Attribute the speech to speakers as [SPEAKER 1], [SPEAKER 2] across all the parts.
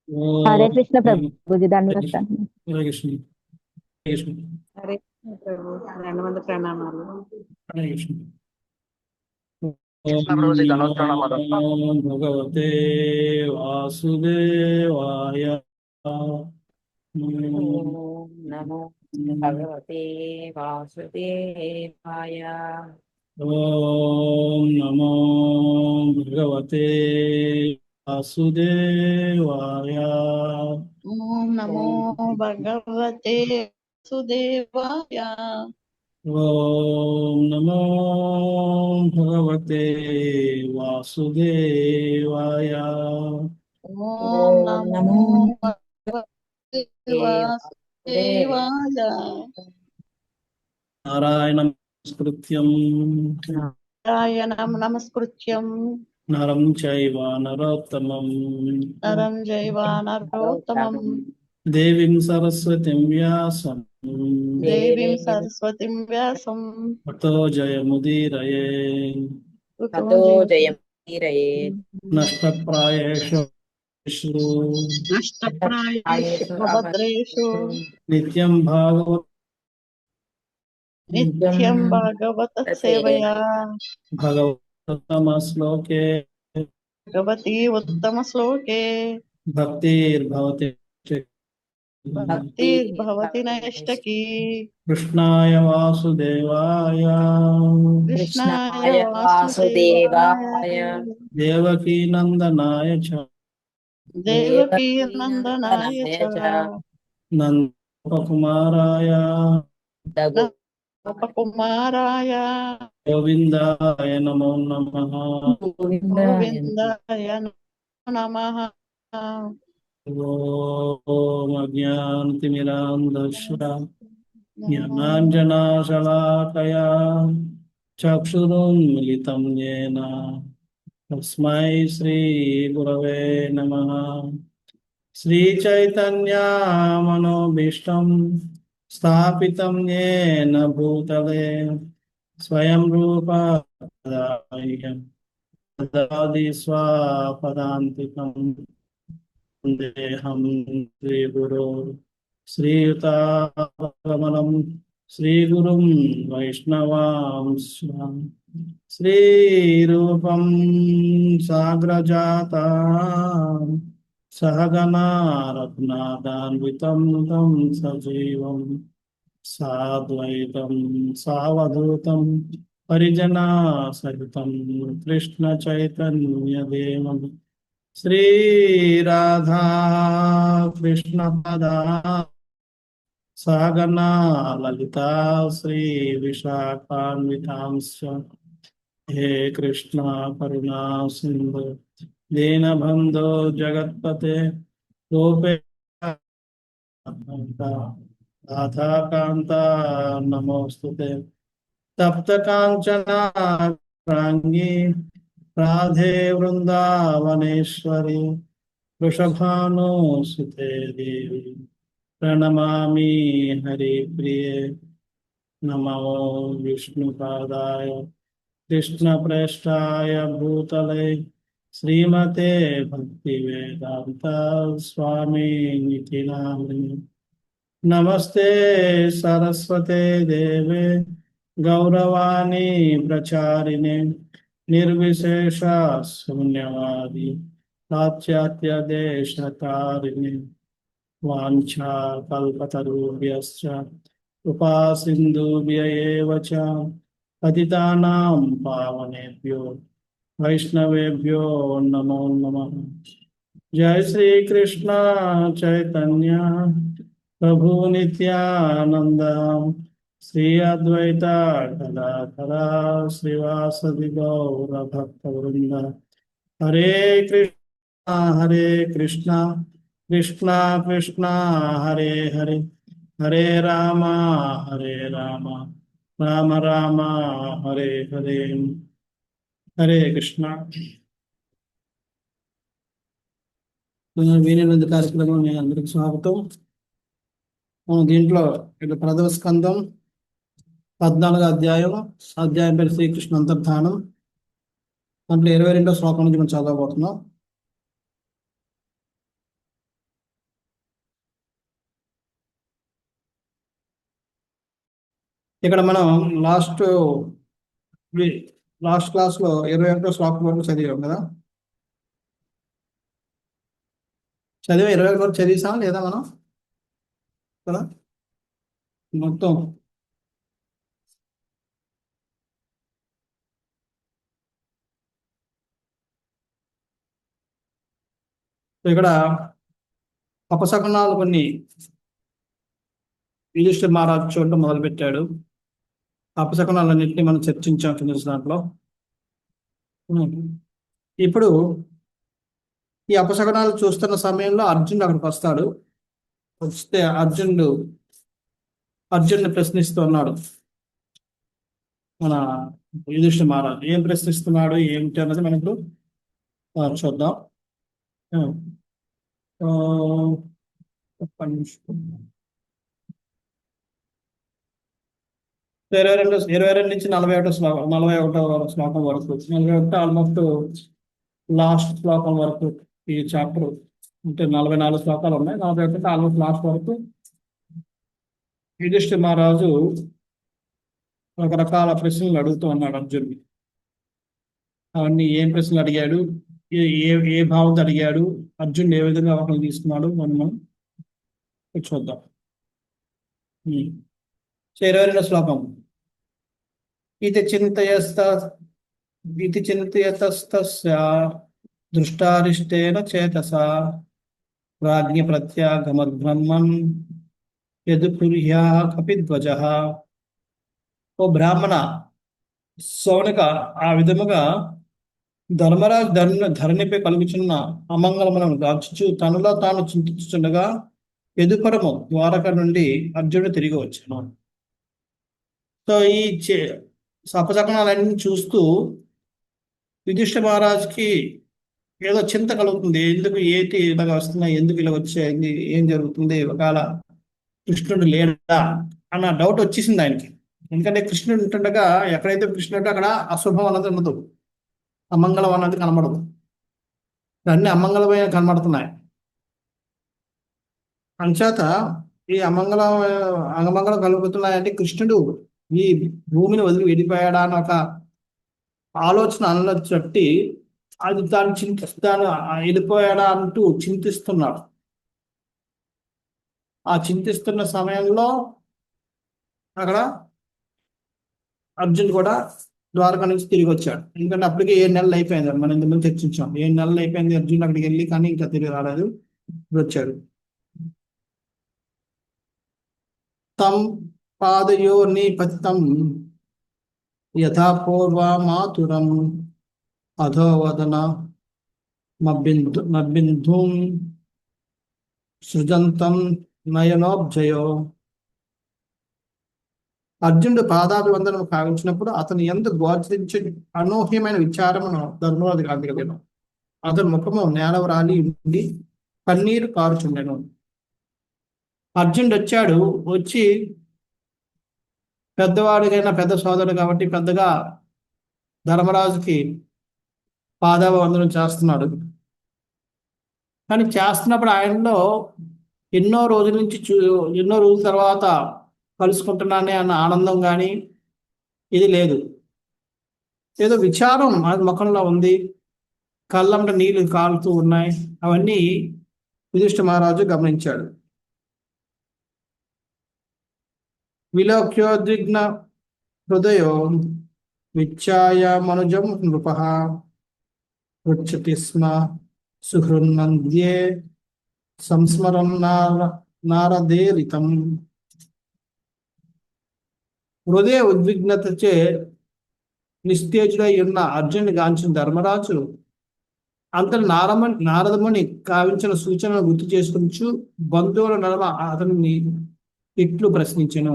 [SPEAKER 1] हरे
[SPEAKER 2] ओम
[SPEAKER 1] कृष्ण
[SPEAKER 2] हरे
[SPEAKER 1] प्रभु जी धन्यवाद
[SPEAKER 2] कृष्ण
[SPEAKER 1] करता
[SPEAKER 2] हरे कृष्ण हरे कृष्ण
[SPEAKER 3] हरे प्रभु ధన్యవాద ప్రణామాలు
[SPEAKER 2] हरे कृष्ण।
[SPEAKER 4] कृष्ण
[SPEAKER 2] ओम
[SPEAKER 4] प्रभु जी
[SPEAKER 2] नमो
[SPEAKER 4] धन्यवाद प्रणाम
[SPEAKER 2] भगवते वासुदेवाय। ओम
[SPEAKER 3] ఓం నమో భగవతే వాసుదేవాయ
[SPEAKER 2] नमो भगवते वासुदेवाय।
[SPEAKER 5] ओम नमो
[SPEAKER 2] ओम
[SPEAKER 5] भगवते सुदेवाय।
[SPEAKER 2] नमो भगवते वासुदेवाय।
[SPEAKER 5] ओम
[SPEAKER 3] ఓం
[SPEAKER 5] नमो
[SPEAKER 3] నమో
[SPEAKER 5] भगवते
[SPEAKER 3] వాసుదేవాయ
[SPEAKER 5] वासुदेवाय।
[SPEAKER 2] नारायणं नमस्कृत्यं
[SPEAKER 5] नारायणं नमस्कृत्यं
[SPEAKER 2] नरं चैव नरोत्तमं
[SPEAKER 5] नरं चैव नरोत्तमं
[SPEAKER 2] देवीं सरस्वतीं व्यासं
[SPEAKER 5] देवीं सरस्वतीं व्यासं
[SPEAKER 2] ततो जयमुदीरये।
[SPEAKER 5] ततो
[SPEAKER 3] ततो
[SPEAKER 5] जयति
[SPEAKER 3] जयमुदीरये
[SPEAKER 2] नष्टप्रायेषु
[SPEAKER 3] आयुषु
[SPEAKER 5] भद्रेषु
[SPEAKER 2] नित्यं भागवत
[SPEAKER 3] नित्यं
[SPEAKER 5] नित्यं भागवत सेवया
[SPEAKER 3] सेवया
[SPEAKER 2] भगवतमश्लोके
[SPEAKER 5] भगवती उत्तमश्लोके
[SPEAKER 2] भक्तिर्भवति
[SPEAKER 3] भक्ति
[SPEAKER 5] भक्तिर्भवति
[SPEAKER 3] भवति
[SPEAKER 5] नैष्टकी।
[SPEAKER 2] कृष्णाय वासुदेवाय
[SPEAKER 5] कृष्णाय
[SPEAKER 3] कृष्णाय
[SPEAKER 5] वासुदेवाय
[SPEAKER 3] वासुदेवाय
[SPEAKER 2] देवकीनन्दनाय च
[SPEAKER 5] देवकी नंदनाय
[SPEAKER 3] देवकीनन्दनाय
[SPEAKER 5] च
[SPEAKER 3] च
[SPEAKER 2] नन्दकुमाराय
[SPEAKER 5] नन्दकुमाराय
[SPEAKER 2] गोविन्दाय नमो नमः।
[SPEAKER 3] गोविन्दाय
[SPEAKER 5] गोविन्दाय नमः।
[SPEAKER 2] ॐ अज्ञानतिमिरान्धस्य ज्ञानाञ्जनाशलाकया चक्षुरुन्मिलितं येन तस्मै श्रीगुरवे नमः। श्रीचैतन्यमनोभीष्टं स्थापितं येन भूतले स्वयं रूपा ददाति स्वापदान्तिकम् देहं श्रीगुरो श्रीयुतागमनं श्रीगुरुं वैष्णवांश्च श्रीरूपं साग्रजाता सहगना रत्नादान्वितं तं सजीवं साद्वैतं सावधूतं परिजनासहितं कृष्णचैतन्यदेवं श्री राधा कृष्ण पदा सहगना ललिता श्री विशाखान्वितांश्च हे कृष्ण करुणा सिंधु दीनबन्धो जगत्पते गोपे राधा कांता नमोस्तुते तप्त कांचना रांगी राधे वृंदावनेश्वरी वृषभानुसुते देवी प्रणमामि हरिप्रिये। नमो विष्णुपादाय कृष्णप्रेष्ठाय भूतले श्रीमते भक्तिवेदान्ता स्वामी नामिने। नमस्ते सरस्वते देवे गौरवाणी प्रचारिणे निर्विशेष शून्यवादी पाश्चात्यदेशतारिणे वाञ्छाकल्पतरुभ्यश्च कृपा सिन्धुभ्य एव च पतितानां पावनेभ्यो वैष्णवेभ्यो नमो नमः। जय श्री कृष्ण चैतन्य प्रभु नित्यानंद श्री अद्वैता गदाधरा श्रीवासदि गौर भक्तवृंद। हरे हरे कृष्णा कृष्णा कृष्णा हरे हरे हरे राम राम राम हरे हरे। हरे कृष्णा। వీణులందు కార్యక్రమం మీ అందరికి స్వాగతం. మనం దీంట్లో ఇక ప్రథమ స్కందం 14వ అధ్యాయం పేరు శ్రీకృష్ణ అంతర్ధానం. దాంట్లో 22వ శ్లోకం నుంచి మనం చదవబోతున్నాం. ఇక్కడ మనం లాస్ట్ లాస్ట్ క్లాస్లో 21వ శ్లోకం వరకు చదివాం కదా. చదివా 21 వరకు చదివిసాం లేదా మనం కదా మొత్తం. ఇక్కడ అపశకునాలు కొన్ని యుధిష్ఠిర మహారాజు చూడడం మొదలుపెట్టాడు. అపశకునాలన్నింటినీ మనం చర్చించాం కింద దాంట్లో. ఇప్పుడు ఈ అపశకునాలు చూస్తున్న సమయంలో అర్జునుడు అక్కడికి వస్తాడు. వస్తే అర్జునుడిని ప్రశ్నిస్తున్నాడు మన యుధిష్ఠిర మహారాజు. ఏం ప్రశ్నిస్తున్నాడు ఏమిటి అన్నది మనం ఇప్పుడు చూద్దాం. ఒక్క నిమిషం. 22 నుంచి 41 శ్లోకం వరకు 41 ఆల్మోస్ట్ లాస్ట్ శ్లోకం వరకు ఈ చాప్టర్. అంటే 44 శ్లోకాలు ఉన్నాయి. 41 ఆల్మోస్ట్ లాస్ట్ వరకు యుధిష్ఠిర మహారాజు రకరకాల ప్రశ్నలు అడుగుతూ ఉన్నాడు అర్జునుడిని. అవన్నీ ఏం ప్రశ్నలు అడిగాడు, ఏ ఏ భావంతో అడిగాడు, అర్జునుడు ఏ విధంగా అవకాశం తీసుకున్నాడు మనం చూద్దాం. 22 శ్లోకం. ఇది చింతయస్తస్య దృష్టారిష్టేన చేతసా ప్రాజ్ఞ ప్రత్యాగమద్బ్రహ్మన్ యదు కుర్యా కపిధ్వజః. ఓ బ్రాహ్మణ, సౌనక, ఆ విధముగా ధర్మరాజు ధరణిపై కలుగుచున్న అమంగళములను గార్చుచు తనలో తాను చింతించుచుండగా ఎదుపరము ద్వారక నుండి అర్జునుడు తిరిగి వచ్చాను. సో ఈ అపశకునాలన్నీ చూస్తూ యుధిష్ఠిర మహారాజుకి ఏదో చింత కలుగుతుంది. ఎందుకు ఏంటి ఇలాగ వస్తున్నాయి, ఎందుకు ఇలా వచ్చాయి, ఏం జరుగుతుంది, ఒకవేళ కృష్ణుడు లేడా అన్న డౌట్ వచ్చేసింది ఆయనకి. ఎందుకంటే కృష్ణుడు ఉంటుండగా ఎక్కడైతే కృష్ణుడు అక్కడ అశుభం అన్నది ఉండదు, అమంగళం అన్నది కనబడదు. అన్ని అమంగళమైన కనబడుతున్నాయి. అంచేత ఈ అమంగళం కలుగుతున్నాయంటే కృష్ణుడు ఈ భూమిని వదిలి వెళ్ళిపోయాడా అని ఒక ఆలోచన అనలో చట్టి అది తాను వెళ్ళిపోయాడా అంటూ చింతిస్తున్నాడు. ఆ చింతిస్తున్న సమయంలో అక్కడ అర్జున్ కూడా ద్వారకా నుంచి తిరిగి వచ్చాడు. ఎందుకంటే అప్పటికే 7 నెలలు అయిపోయింది. మనం ఇంతకుముందు చర్చించాం. 7 నెలలు అయిపోయింది అర్జున్ అక్కడికి వెళ్ళి, కానీ ఇంకా తిరిగి రాలేదు. వచ్చాడు. తం పాదయో నిపతితం యథా పూర్వమాతురం అధోవదన మబ్బింధుం సృజంతం నయనోబ్జయో. అర్జునుడు పాదాభివందనం కావించినప్పుడు అతను ఎందుకు గోచరించి అనూహ్యమైన విచారమును ధర్మరాజు కాగలిగాను. అతని ముఖము నేలవరాలి ఉండి కన్నీరు కారుచుండెను. అర్జునుడు వచ్చాడు. వచ్చి పెద్దవాడికైనా పెద్ద సోదరుడు కాబట్టి పెద్దగా ధర్మరాజుకి పాదాభివందనం చేస్తున్నాడు. కానీ చేస్తున్నప్పుడు ఆయనలో ఎన్నో రోజుల తర్వాత కలుసుకుంటున్నానే అన్న ఆనందం కానీ ఇది లేదు. ఏదో విచారం ఆయన ముఖంలో ఉంది. కళ్ళంట నీళ్లు కాలుతూ ఉన్నాయి. అవన్నీ యుధిష్ఠిర మహారాజు గమనించాడు. విలోక్యోద్విగ్న హృదయో విచ్ఛాయ మనుజం నృపః పృచ్చతి స్మ సుహృన్నంద్యే సంస్మరం నారదేరితం. హృదయ ఉద్విగ్నతచే నిస్తేజుడై ఉన్న అర్జునుని గాంచిన ధర్మరాజు అంతటి నారదముని కావించిన సూచనలు గుర్తు చేసుకుంటూ బంధువుల నడమ అతనిని ఇట్లు ప్రశ్నించను.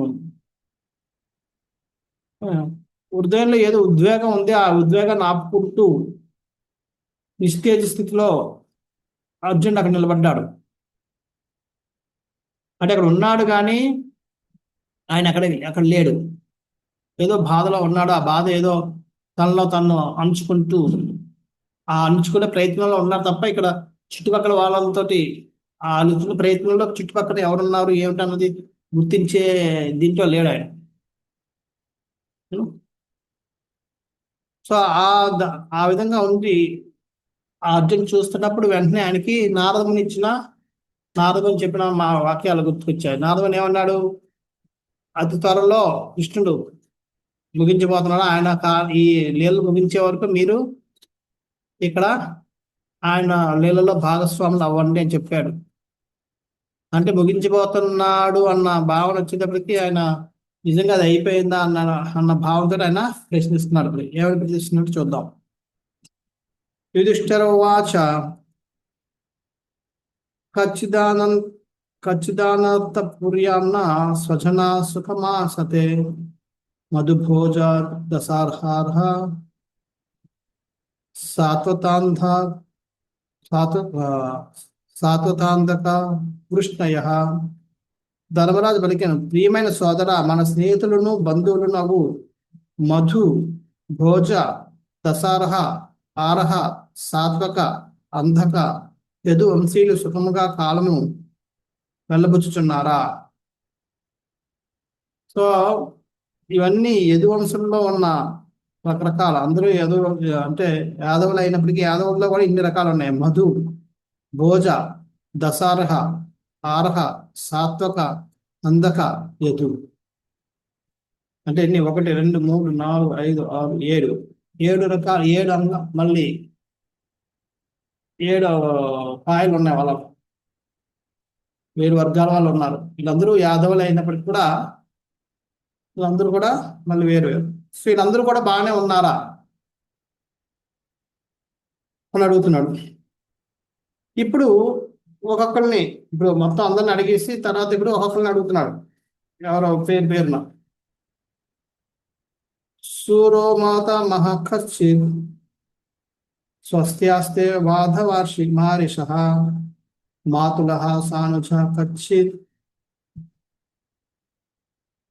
[SPEAKER 2] హృదయంలో ఏదో ఉద్వేగం ఉంది. ఆ ఉద్వేగాన్ని ఆపుకుంటూ నిస్తేజ స్థితిలో అర్జునుడు అక్కడ నిలబడ్డాడు. అంటే అక్కడ ఉన్నాడు కానీ ఆయన అక్కడ లేడు. ఏదో బాధలో ఉన్నాడు. ఆ బాధ ఏదో తనలో తను అణుచుకుంటూ ఆ అణుచుకునే ప్రయత్నంలో ఉన్నారు తప్ప ఇక్కడ చుట్టుపక్కల వాళ్ళతోటి ఆ అణుచుకునే ప్రయత్నంలో చుట్టుపక్కల ఎవరున్నారు ఏమిటన్నది గుర్తించే దీంట్లో లేడు ఆయన. సో ఆ విధంగా ఉంది. ఆ అర్జున్ చూస్తున్నప్పుడు వెంటనే ఆయనకి నారదుని చెప్పిన మా వాక్యాలు గుర్తుకొచ్చాయి. నారదుని ఏమన్నాడు? అతి త్వరలో కృష్ణుడు ముగించబోతున్నాడు. ఈ లీలలు ముగించే వరకు మీరు ఇక్కడ ఆయన లీలలో భాగస్వాములు అవ్వండి అని చెప్పాడు. అంటే ముగించబోతున్నాడు అన్న భావన వచ్చేటప్పటికి ఆయన నిజంగా అది అయిపోయిందా అన్న భావంతో ఆయన ప్రశ్నిస్తున్నాడు. ఏమని ప్రశ్నిస్తున్నట్టు చూద్దాం. యుధిష్ఠిర ఉవాచ కచ్చిదానంతపుర్యాన్న స్వజనా సుఖమాసతే మధుభోజ దశార్హార్హ సాత్వతాంధ సాత్వతాంధక వృష్ణయ. ధర్మరాజు పలికాను, ప్రియమైన సోదర, మన స్నేహితులను బంధువులను అవు మధు, భోజ, దశార్హ, ఆరహ, సాత్వక, అంధక, యదు వంశీయులు సుఖముగా కాలము వెళ్ళబుచ్చుచున్నారా? సో ఇవన్నీ యదు వంశంలో ఉన్న రకరకాల, అందరూ అంటే యాదవులు అయినప్పటికీ యాదవుల్లో కూడా ఇన్ని రకాలు ఉన్నాయి. మధు, భోజ, దశార్హ, ఆర్హ, సాత్వక, అంధక, యదు. అంటే ఎన్ని? 1 2 3 4 5 6 7 రకాల, 7 మళ్ళీ 7 పాయలు ఉన్నాయి. వాళ్ళ 7 వర్గాల వాళ్ళు ఉన్నారు. వీళ్ళందరూ యాదవులు అయినప్పటికీ కూడా వీళ్ళందరూ కూడా మళ్ళీ వేరు. సో వీళ్ళందరూ కూడా బాగానే ఉన్నారా అని అడుగుతున్నాడు. ఇప్పుడు ఒక్కొక్కరిని, ఇప్పుడు మొత్తం అందరిని అడిగేసి తర్వాత ఇప్పుడు ఒక్కొక్కరిని అడుగుతున్నాడు. ఎవరో పేరున. సూరోమాత మహాకచ్చిత్ స్వస్త్యాస్తే వాధవార్షి మహారిష మాతులః సానుజ కచ్చిత్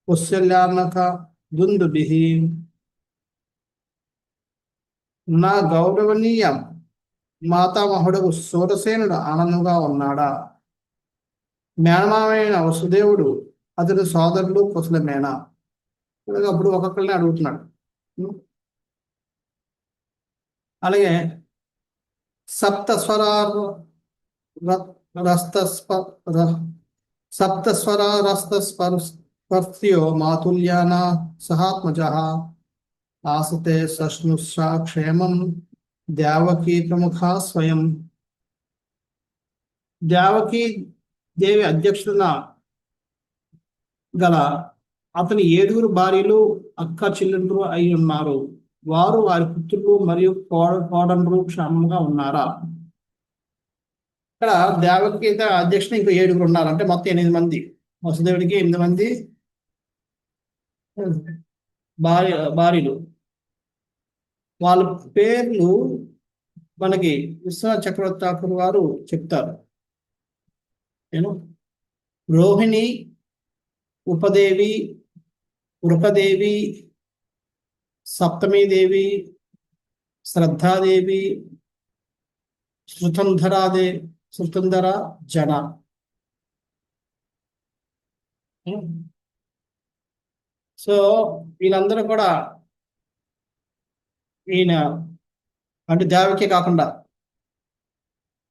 [SPEAKER 2] కుశల్యానక దుందుభిః. నా గౌరవనీయం మాతామహుడు సూరసేనుడు ఆనందంగా ఉన్నాడా? మేనమామైన వసుదేవుడు అతడి సోదరుడు కుశలమేనా? అప్పుడు ఒక్కొక్కరిని అడుగుతున్నాడు. అలాగే సప్తస్వరస్తస్పర్శ్యో మాతుల్యాన సహాత్మజ ఆసతే సశ్నుషా క్షేమం దేవకీ ప్రముఖ స్వయం. దేవకీ దేవి అధ్యక్షున గల అతని 7 భార్యలు అక్క చెల్లెళ్ళు అయి ఉన్నారు. వారు వారి పుత్రులు మరియు కోడళ్ళు క్షేమంగా ఉన్నారా? ఇక్కడ దేవకి అధ్యక్షుడు ఇంకో 7 ఉన్నారు. అంటే మొత్తం 8 మంది. వసుదేవుడికి 8 మంది భార్యలు. వాళ్ళ పేర్లు మనకి విశ్వనాథ చక్రవర్తి ఠాకూర్ వారు చెప్తారు. రోహిణి, ఉపదేవి, వృకదేవి, సప్తమీదేవి, శ్రద్ధాదేవి, శృతంధర, జన. సో వీళ్ళందరూ కూడా ఈయన అంటే దేవకి కాకుండా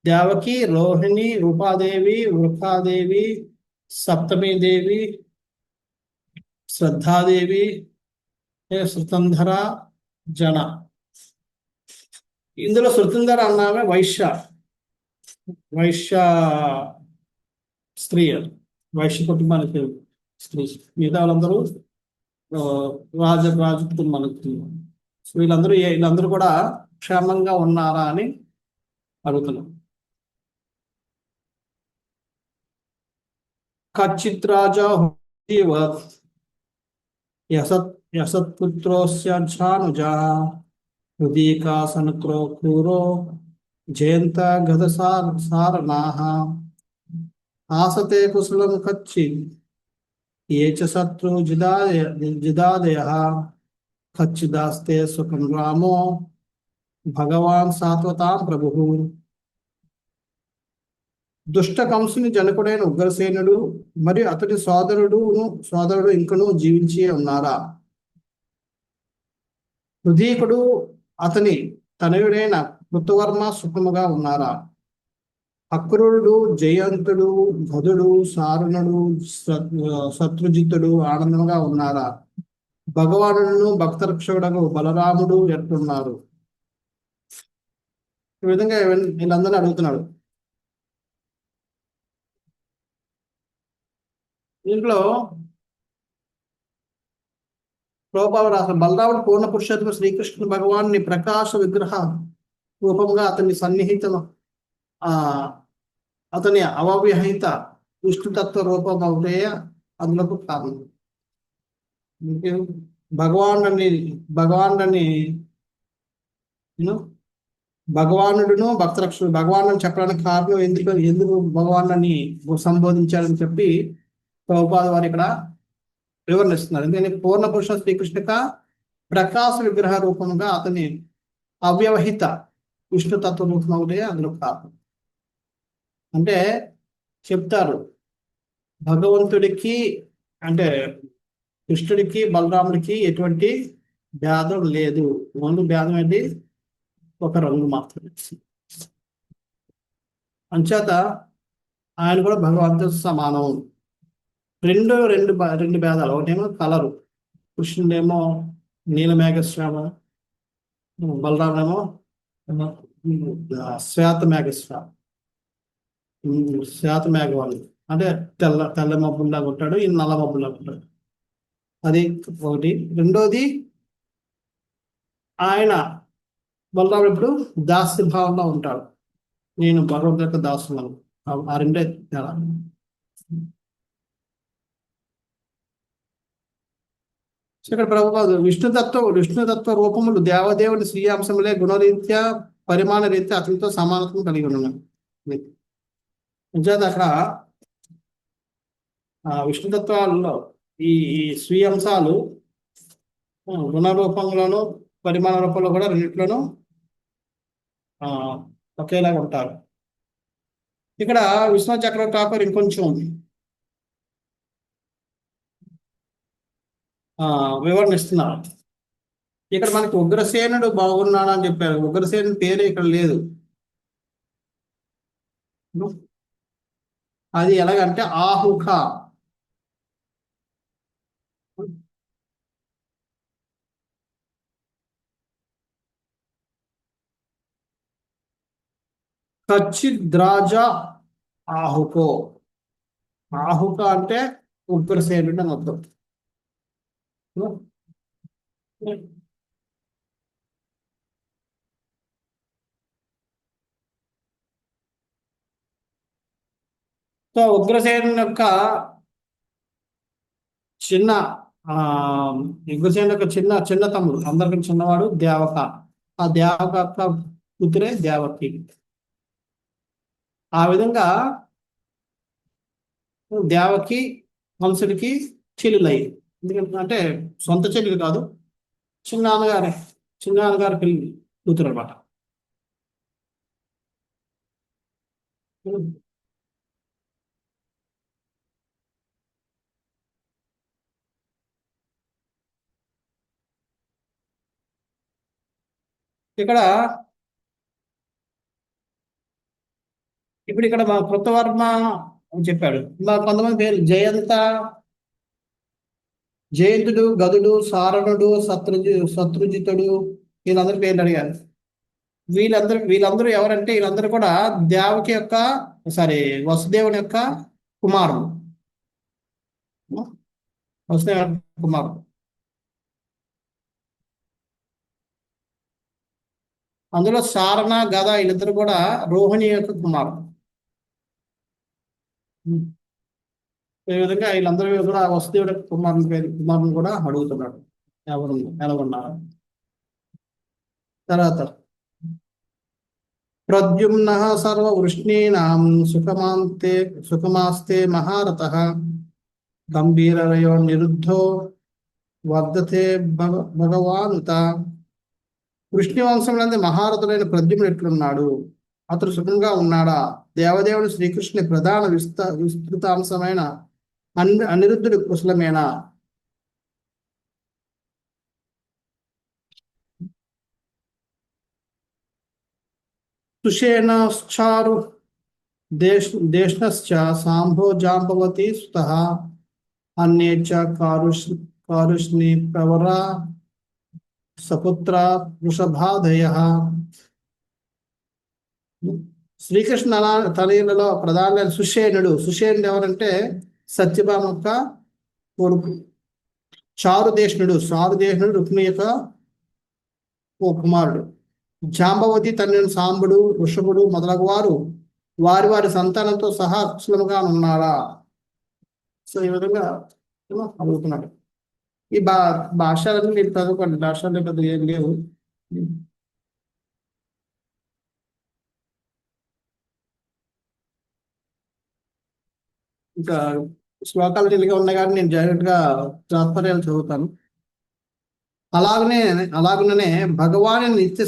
[SPEAKER 2] దేవకి, రోహిణి, రూపాదేవి, వృకాదేవి, సప్తమీదేవి, శ్రద్ధాదేవి, శృతంధర, జన. ఇందులో శృతంధర అన్నామే వైశ్య స్త్రీ, వైశ్య కుటుంబానికి స్త్రీ. మిగతా వాళ్ళందరూ రాజ కుటుంబానికి. వీళ్ళందరూ కూడా క్షేమంగా ఉన్నారా అని అడుగుతున్నాం. కచ్చిత్ రాజా యసత్పుత్రోస్యానుజా హృదీకాసన క్రూరో జయంత గదసారణాః ఆసతే కుశలం కచ్చిత్ ఏ చ శత్రు జిదాదయః కచ్చిదాస్తే సుఖం రామో భగవాన్ సాత్వతాం ప్రభుః. దుష్ట కంసుని జనకుడైన ఉగ్రసేనుడు మరియు అతడి సోదరుడు ఇంకనూ జీవించి ఉన్నారా? హృదీకుడు అతని తనయుడైన కృతవర్మ సుఖముగా ఉన్నారా? అక్రూరుడు, జయంతుడు, గదుడు, సారుణుడు, శత్రుజిత్తుడు ఆనందంగా ఉన్నారా? భగవానుడును భక్తరక్షకుడకు బలరాముడు ఎట్లున్నారు? ఈ విధంగా వీళ్ళందరినీ అడుగుతున్నాడు. దీంట్లో ప్రభుపాదులు రాసిన బలరాముడు పూర్ణ పురుషోత్తమ శ్రీకృష్ణ భగవాన్ని ప్రకాశ విగ్రహ రూపంగా అతని సన్నిహితం అతని అవవ్యహిత విష్ణుతత్వ రూపం అవుతే అందులకు కారణం. భగవానుడిని భగవానుడును భక్తరక్షుడు భగవాను చెప్పడానికి కారణం ఎందుకు భగవాన్ని సంబోధించాలని చెప్పి ప్రభుపాద వారు ఇక్కడ వివరణిస్తున్నారు. ఎందుకంటే పూర్ణ పురుష శ్రీకృష్ణక ప్రకాశ విగ్రహ రూపంగా అతని అవ్యవహిత విష్ణుతత్వ రూపం అవుతే అందులో కారణం. అంటే చెప్తారు భగవంతుడికి అంటే కృష్ణుడికి బలరాముడికి ఎటువంటి భేదం లేదు. ఓన్లీ భేదం ఏంటి? ఒక రంగు మాత్రమే. అంచేత ఆయన కూడా భగవంతుడు సమానం. రెండు భేదాలు. ఒకటేమో కలరు, కృష్ణుడేమో నీలమేఘశ్యామ, బలరాముడేమో శ్వేతమేఘవాళ్ళు. అంటే తెల్ల మబ్బుల్లాగా ఉంటాడు, ఈ నల్ల మబ్బుల్లాగా ఉంటాడు. అది ఒకటి. రెండోది ఆయన బలరాముడు ఇప్పుడు దాస్య భావంలో ఉంటాడు. నేను భగవంతుడి యొక్క దాసులను. ఆ రెండే తేడా. ఇక్కడ ప్రభుపాదు విష్ణుతత్వ రూపములు దేవదేవుని శ్రీయాంశములే గుణరీత్యా పరిమాణ రీత్యా అతనితో సమానత్వం కలిగి ఉన్నాను. నిజాది అక్కడ విష్ణుతత్వాలలో ఈ స్వీయ అంశాలు గుణ రూపంలోను పరిమాణ రూపంలో కూడా రెండింటిలోనూ ఒకేలాగా ఉంటారు. ఇక్కడ విశ్వనాథ్ చక్రవర్తి ఠాకూర్ ఇంకొంచెం వివరణ ఇస్తున్నారు. ఇక్కడ మనకి ఉగ్రసేనుడు బాగున్నాడు అని చెప్పారు. ఉగ్రసేనుడి పేరు ఇక్కడ లేదు. అది ఎలాగంటే ఆహుక. కచ్చిద్రాజ ఆహుకో. ఆహుక అంటే ఉగ్రసేనుడు అని అర్థం. సో ఉగ్రసేనుడి యొక్క చిన్న తమ్ముడు, అందరికీ చిన్నవాడు దేవక. ఆ దేవక యొక్క కూతురే దేవకి. ఆ విధంగా దేవకి కంసుడికి చెల్లెలయ్యి. ఎందుకంటే సొంత చెల్లెలు కాదు, చిన్నాన్నగారి పెళ్లి కూతురు అనమాట. ఇక్కడ మా కృతవర్మ అని చెప్పాడు. కొంతమంది పేరు జయంతుడు, గదుడు, సారణుడు, శత్రుజితుడు, వీళ్ళందరి పేర్లు అడిగారు. వీళ్ళందరూ ఎవరంటే వీళ్ళందరూ కూడా దేవకి యొక్క వసుదేవుని యొక్క కుమారుడు. అందులో సారణ, గద వీళ్ళిద్దరు కూడా రోహిణి యొక్క కుమారుడు. ఈ విధంగా వీళ్ళందరూ కూడా వసుదేవుడి కుమారుని కూడా అడుగుతున్నాడు ఎలా ఉన్నారు. తర్వాత ప్రద్యుమ్న సర్వవృష్ణీనాం సుఖమాస్తే మహారథః గంభీరరయో నిరుద్ధో వర్ధతే భగవానుత. వృష్ణి వంశంలో మహారథుడైన ప్రద్యుమ్నుడు ఎట్లున్నాడు? అతడు సుఖంగా ఉన్నాడా? దేవదేవుడు శ్రీకృష్ణుని ప్రధాన విస్తృతాంశమైన అనిరుద్ధుడి కుశలమేనా? సుషేణశ్చారు దేష్ణశ్చ సాంభో జాంబవతి సుతః అన్యే చ కారుష్ణి ప్రవర సపుత్ర వృషభాదయః. శ్రీకృష్ణ తనయులలో ప్రధాన సుషేణుడు ఎవరంటే సత్యభామ యొక్క కొడుకు. చారుదేష్ణుడు రుక్మి యొక్క ఓ కుమారుడు. జాంబవతి తనయుడు సాంబుడు, వృషభుడు మొదలగు వారు వారి వారి సంతానంతో సహా కుశలముగా ఉన్నారా. సో ఈ విధంగా అడుగుతున్నాడు. ఈ భాషలన్నీ మీరు చదువుకోండి, భాషలు పెద్దగా ఏం లేవు. ఇంకా శ్లోకాలు తెలిగా ఉన్నాయి కానీ నేను డైరెక్ట్ గా తాత్పర్యాలు చదువుతాను. అలాగనే భగవాని నిత్య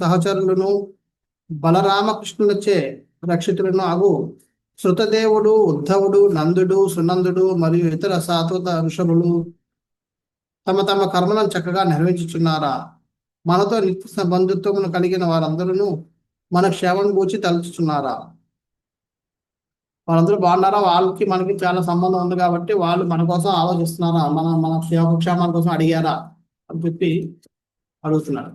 [SPEAKER 2] సహచరులను బలరామకృష్ణులచే రక్షితులను అగు శృతదేవుడు, ఉద్ధవుడు, నందుడు, సునందుడు మరియు ఇతర సాత్వత ఋషభులు తమ తమ కర్మలను చక్కగా నిర్వహించుచున్నారా. మనతో నిత్య బంధుత్వమును కలిగిన వారందరూ మన క్షేమం గూర్చి తలుచుచున్నారా. వాళ్ళందరూ బాగున్నారా, వాళ్ళకి మనకి చాలా సంబంధం ఉంది కాబట్టి వాళ్ళు మన కోసం ఆలోచిస్తున్నారా, మన క్షేమాల కోసం అడిగారా అని చెప్పి అడుగుతున్నారు.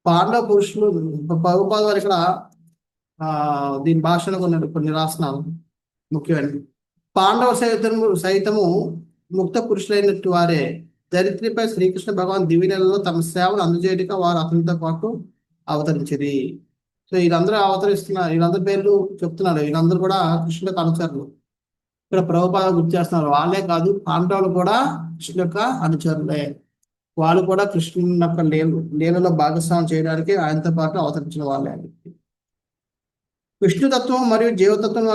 [SPEAKER 2] పాండవ పురుషులు ప్రభుపాద వారు ఇక్కడ దీని భాషలో కొన్ని రాస్తున్నాను ముఖ్యమైనవి. పాండవ సైతము ముక్త పురుషులైనట్టు వారే దరిద్రిపై శ్రీకృష్ణ భగవాన్ దివ్యనెలలో తమ సేవలు అందజేయక వారు అతనితో పాటు అవతరించిరి. సో వీళ్ళందరూ అవతరిస్తున్నారు, వీళ్ళందరి పేర్లు చెప్తున్నారు. వీళ్ళందరూ కూడా కృష్ణులకు అనుచరులు. ఇక్కడ ప్రభుపాద గుర్తు చేస్తున్నారు. వాళ్ళే కాదు, పాండవులు కూడా కృష్ణు యొక్క అనుచరులే. వాళ్ళు కూడా కృష్ణుని యొక్క లీలలో భాగస్వామ్యం చేయడానికి ఆయనతో పాటు అవతరించిన వాళ్ళే. విష్ణుతత్వం మరియు జీవతత్వం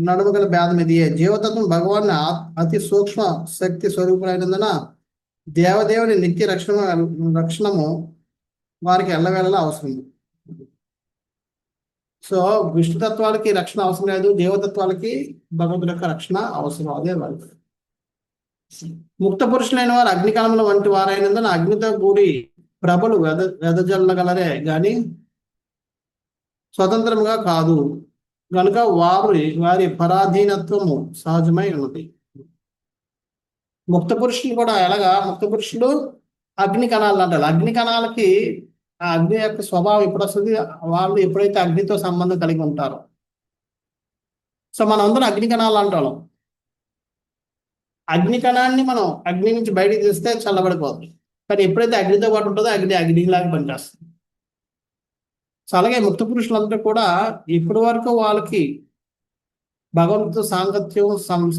[SPEAKER 2] నడుమ గల భేదం ఇదియే. జీవతత్వం భగవాన్ అతి సూక్ష్మ శక్తి స్వరూపులైనందున దేవదేవుని నిత్య రక్షణము వారికి ఎల్లవేళలా అవసరం. సో విష్ణుతత్వాలకి రక్షణ అవసరం లేదు, దేవతత్వాలకి భగవంతుడి యొక్క రక్షణ అవసరం. అదే వాళ్ళు ముక్త పురుషులైన వారు అగ్నికాలంలో వంటి వారైనందున అగ్నితో కూడి ప్రభలు వెదజల్లగలరే గాని స్వతంత్రంగా కాదు. కనుక వారి పరాధీనత్వము సహజమై ఉన్నది. ముక్త పురుషులు కూడా ఎలాగా, ముక్త పురుషులు అగ్ని కణాలు అంటారు. అగ్ని కణాలకి ఆ అగ్ని యొక్క స్వభావం ఎప్పుడు వస్తుంది, వాళ్ళు ఎప్పుడైతే అగ్నితో సంబంధం కలిగి ఉంటారో. సో మనం అందరం అగ్ని కణాలు అంటాం. అగ్ని కణాన్ని మనం అగ్ని నుంచి బయటికి తీస్తే చల్లబడిపోతుంది, కానీ ఎప్పుడైతే అగ్నితో పాటు ఉంటుందో అగ్నిలాగా పనిచేస్తుంది. సో అలాగే ముక్త పురుషులందరూ కూడా ఇప్పటి వరకు వాళ్ళకి భగవంతుతో సాంగత్యం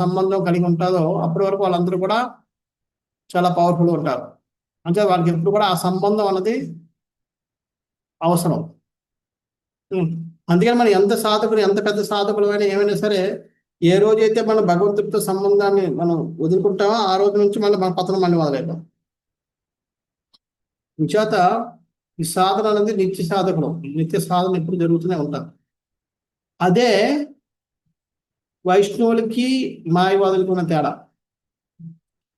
[SPEAKER 2] సంబంధం కలిగి ఉంటుందో అప్పటి వరకు వాళ్ళందరూ కూడా చాలా పవర్ఫుల్ ఉంటారు. అంటే వాళ్ళకి ఎప్పుడు కూడా ఆ సంబంధం అన్నది అవసరం. అందుకని మనం ఎంత సాధకులు, ఎంత పెద్ద సాధకులు అయినా ఏమైనా సరే, ఏ రోజైతే మన భగవంతుడితో సంబంధాన్ని మనం వదులుకుంటామో ఆ రోజు నుంచి మన పతనం మళ్ళీ మొదలైతాం. చేత ఈ సాధన అనేది నిత్య సాధన ఎప్పుడు జరుగుతూనే ఉంటారు. అదే వైష్ణవులకి మాయవాదులకి ఉన్న తేడా.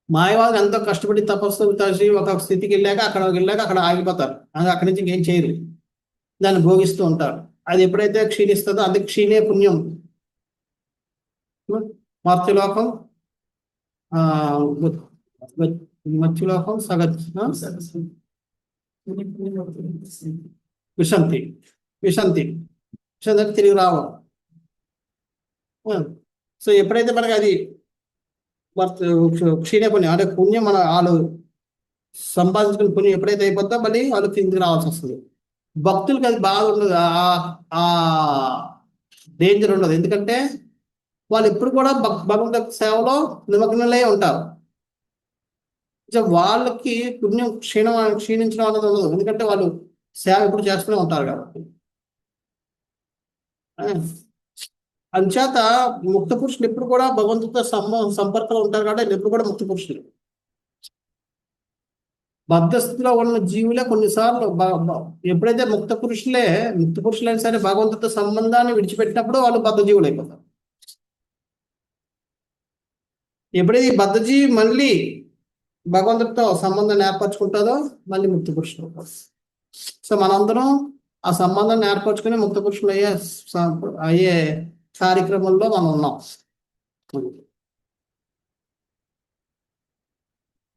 [SPEAKER 2] మాయవాదులు ఎంతో కష్టపడి తపస్సు చేసి ఒక స్థితికి వెళ్ళాక అక్కడ ఆగిపోతారు. అక్కడి నుంచి ఇంకేం చేయరు, దాన్ని భోగిస్తూ ఉంటారు. అది ఎప్పుడైతే క్షీణిస్తుందో అది క్షీణే పుణ్యం. మర్త్యలోకం మత్స్యలోకం విశంతి తిరిగి రావడం. సో ఎప్పుడైతే మనకి అది క్షీణ పుణ్యం అంటే పుణ్యం మన వాళ్ళు సంపాదించుకున్న పుణ్యం ఎప్పుడైతే అయిపోతుందో మళ్ళీ వాళ్ళు కిందికి రావాల్సి వస్తుంది. భక్తులకి అది బాధ ఉండదు, ఆ డేంజర్ ఉండదు. ఎందుకంటే వాళ్ళు ఎప్పుడు కూడా భగవంతుడి సేవలో నిమగ్నలై ఉంటారు. వాళ్ళకి పుణ్యం క్షీణించడం అనేది ఉండదు, ఎందుకంటే వాళ్ళు సేవ ఎప్పుడు చేస్తూనే ఉంటారు కాబట్టి. అంచేత ముక్త పురుషులు ఎప్పుడు కూడా భగవంతుడితో సంపర్కంలో ఉంటారు కాబట్టి ఎప్పుడు కూడా ముక్త పురుషులు. బద్ధస్థితిలో ఉన్న జీవులే కొన్నిసార్లు ఎప్పుడైతే ముక్త పురుషులైనా సరే భగవంతుడితో సంబంధాన్ని విడిచిపెట్టినప్పుడు వాళ్ళు బద్ధ జీవులు అయిపోతారు. ఎప్పుడైతే ఈ బద్ధజీవి మళ్ళీ భగవంతుడితో సంబంధాన్ని ఏర్పరచుకుంటుందో మళ్ళీ ముక్త పురుషులు. సో మనందరం ఆ సంబంధాన్ని ఏర్పరచుకుని ముక్త పురుషులు అయ్యే కార్యక్రమంలో మనం ఉన్నాం.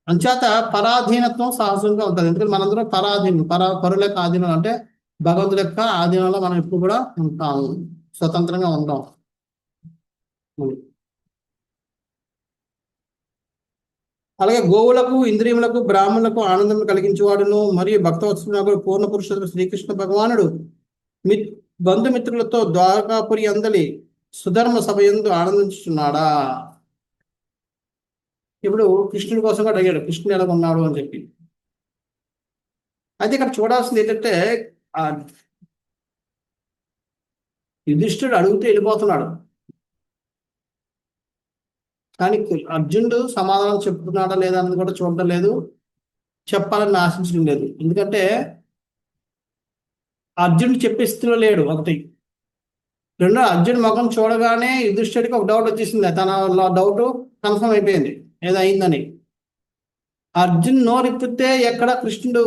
[SPEAKER 2] అంచేత పరాధీనత్వం సహజంగా ఉంటుంది. ఎందుకంటే మనందరం పరుల యొక్క ఆధీనం అంటే భగవంతుడి యొక్క ఆధీనంలో మనం ఎప్పుడు కూడా ఉంటాము, స్వతంత్రంగా ఉంటాం. అలాగే గోవులకు, ఇంద్రియములకు, బ్రాహ్మణులకు ఆనందం కలిగించేవాడును మరియు భక్తవత్సలుడు పూర్ణ పురుషుడు శ్రీకృష్ణ భగవానుడు బంధుమిత్రులతో ద్వారకాపురి అందలి సుధర్మ సభయందు ఆనందించుతున్నాడా. ఇప్పుడు కృష్ణుడి కోసం కూడా అడిగాడు, కృష్ణుడు ఎలా ఉన్నాడు అని చెప్పి. అయితే ఇక్కడ చూడాల్సింది ఏంటంటే, ఆ యుధిష్ఠుడు అడుగుతూ వెళ్ళిపోతున్నాడు, కానీ అర్జునుడు సమాధానం చెప్తున్నాడా లేదా అన్నది కూడా చూడడం లేదు, చెప్పాలని ఆశించడం లేదు. ఎందుకంటే అర్జునుడు చెప్పే స్థితిలో లేడు, ఒకటి. రెండో, అర్జున్ ముఖం చూడగానే యుధిష్ఠుడికి ఒక డౌట్ వచ్చేసింది, తన డౌట్ కన్ఫర్మ్ అయిపోయింది ఏదో అయిందని. అర్జున్ నోరెత్తితే ఎక్కడ కృష్ణుడు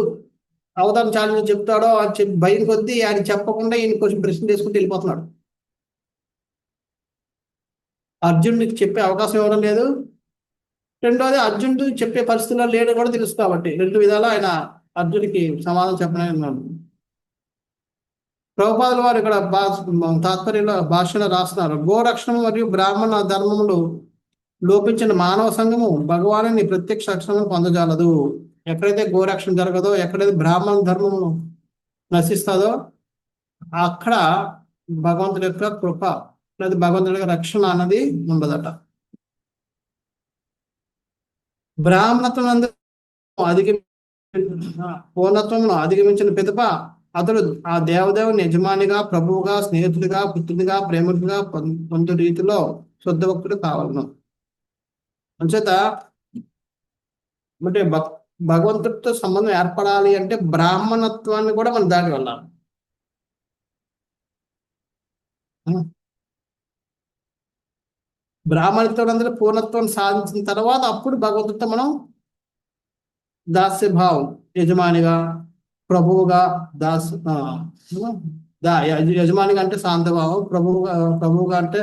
[SPEAKER 2] అవతారం ఛాలెంజ్ చెప్తాడో అని చెప్పి భయం కొద్దీ ఆయన చెప్పకుండా ఈయన కొంచెం ప్రశ్న చేసుకుంటూ వెళ్ళిపోతున్నాడు. అర్జునుడికి చెప్పే అవకాశం ఇవ్వడం లేదు. రెండోది, అర్జునుడు చెప్పే పరిస్థితుల్లో లేడు కూడా తెలుసు కాబట్టి రెండు విధాలా ఆయన అర్జునుడికి సమాధానం చెప్పలేదు. ప్రభుపాదుల వారు ఇక్కడ తాత్పర్యంలో భాషలో రాస్తున్నారు, గోరక్షణ మరియు బ్రాహ్మణ ధర్మములు లోపించిన మానవ సంఘము భగవాను ప్రత్యక్ష అక్షరము పొందజాలదు. ఎక్కడైతే గోరక్షణ జరగదో, ఎక్కడైతే బ్రాహ్మణ ధర్మము నశిస్తుందో అక్కడ భగవంతుడి యొక్క కృప లేదా భగవంతుడి యొక్క రక్షణ అన్నది ఉండదట. బ్రాహ్మణత్వం పూర్ణత్వమును అధిగమించిన పిదప అతడు ఆ దేవదేవుని యజమానిగా, ప్రభువుగా, స్నేహితుడిగా, పుత్రుడిగా, ప్రేమికుడిగా పొందు రీతిలో శుద్ధ భక్తుడు కావాలను. అంచేత అంటే భగవంతుడితో సంబంధం ఏర్పడాలి అంటే బ్రాహ్మణత్వాన్ని కూడా మనం దాటి వెళ్ళాలి. బ్రాహ్మణత్వం అందరూ పూర్ణత్వాన్ని సాధించిన తర్వాత అప్పుడు భగవంతుడితో మనం దాస్య భావం, యజమానిగా, ప్రభువుగా, యజమానిగా అంటే శాంతభావం, ప్రభువుగా అంటే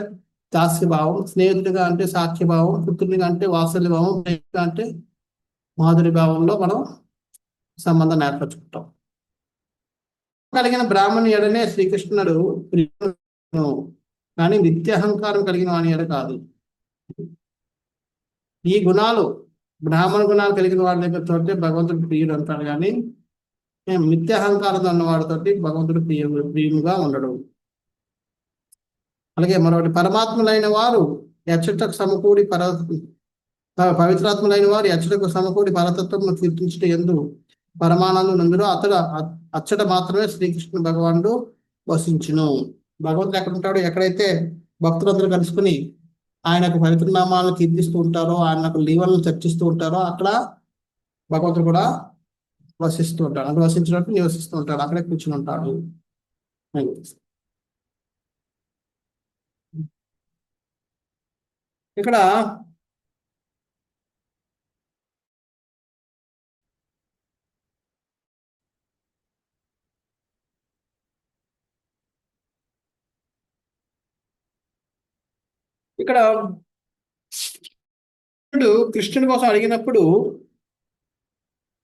[SPEAKER 2] దాస్యభావం, స్నేహితుడిగా అంటే సాఖ్యభావం, పుత్రునిగా అంటే వాత్సల్య భావం, ప్రేమిగా అంటే మాధురి భావంలో మనం సంబంధాన్ని ఏర్పరచుకుంటాం. కలిగిన బ్రాహ్మణి ఎడనే శ్రీకృష్ణుడు ప్రియుడు, కానీ నిత్యహంకారం కలిగిన వాని ఎడ కాదు. ఈ గుణాలు, బ్రాహ్మణ గుణాలు కలిగిన వాడి దగ్గరతో భగవంతుడు ప్రియుడు అంటాడు, కానీ నిత్యహంకారంతో ఉన్న వాడితోటి భగవంతుడు ప్రియుముగా ఉండడు. అలాగే మరొకటి, పరమాత్ములైన వారు ఎచ్చటకు సమకూడి పవిత్రాత్ములైన వారు ఎచ్చటకు సమకూడి పరతత్వం కీర్తించట ఎందు పరమానందం నందులో అచ్చట మాత్రమే శ్రీకృష్ణ భగవానుడు వసించును. భగవంతుడు ఎక్కడ ఉంటాడు, ఎక్కడైతే భక్తులందరూ కలుసుకుని ఆయనకు పవిత్ర నామాలను కీర్తిస్తూ ఉంటారో, ఆయనకు లీవలను చర్చిస్తూ ఉంటారో అక్కడ భగవంతుడు కూడా వసిస్తూ ఉంటాడు. అక్కడ వసించినట్టు నివసిస్తూ ఉంటాడు, అక్కడే కూర్చుని ఉంటాడు. ఇక్కడ ఇక్కడ కృష్ణుడి కోసం అడిగినప్పుడు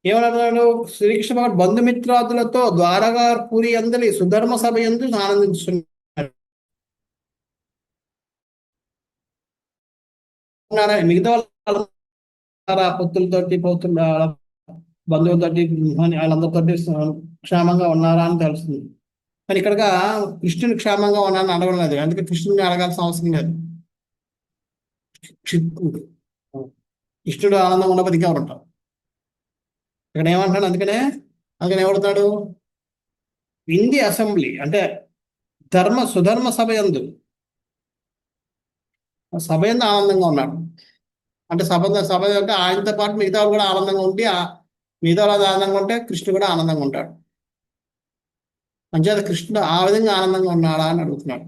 [SPEAKER 2] ఏమన్నాడు, శ్రీకృష్ణ భగవాన్ బంధుమిత్రాదులతో ద్వారకాపురి అందలి సుధర్మ సభ ఎందు ఆనందించున్నారు. మిగతా పొత్తులతోటి బంధువులతోటి వాళ్ళందరితోటి క్షేమంగా ఉన్నారా అని తెలుస్తుంది. కానీ ఇక్కడగా కృష్ణుని క్షేమంగా ఉన్నారని అడగడం లేదు, అందుకే కృష్ణుని అడగాల్సిన అవసరం లేదు. కృష్ణుడు ఆనందం ఉన్నప్పుడు ఇంకెవరు ఉంటారు ఇక్కడ ఏమంటాడు, అందుకనే ఏమడతాడు, ఇంది అసెంబ్లీ అంటే సుధర్మ సభ యందు ఆనందంగా ఉన్నాడు. అంటే సభ అంటే ఆయనతో పాటు మిగతా వాళ్ళు కూడా ఆనందంగా ఉండి, మిగతా వాళ్ళు ఆనందంగా ఉంటే కృష్ణుడు కూడా ఆనందంగా ఉంటాడు. అంచేత కృష్ణుడు ఆ విధంగా ఆనందంగా ఉన్నాడా అని అడుగుతున్నాడు.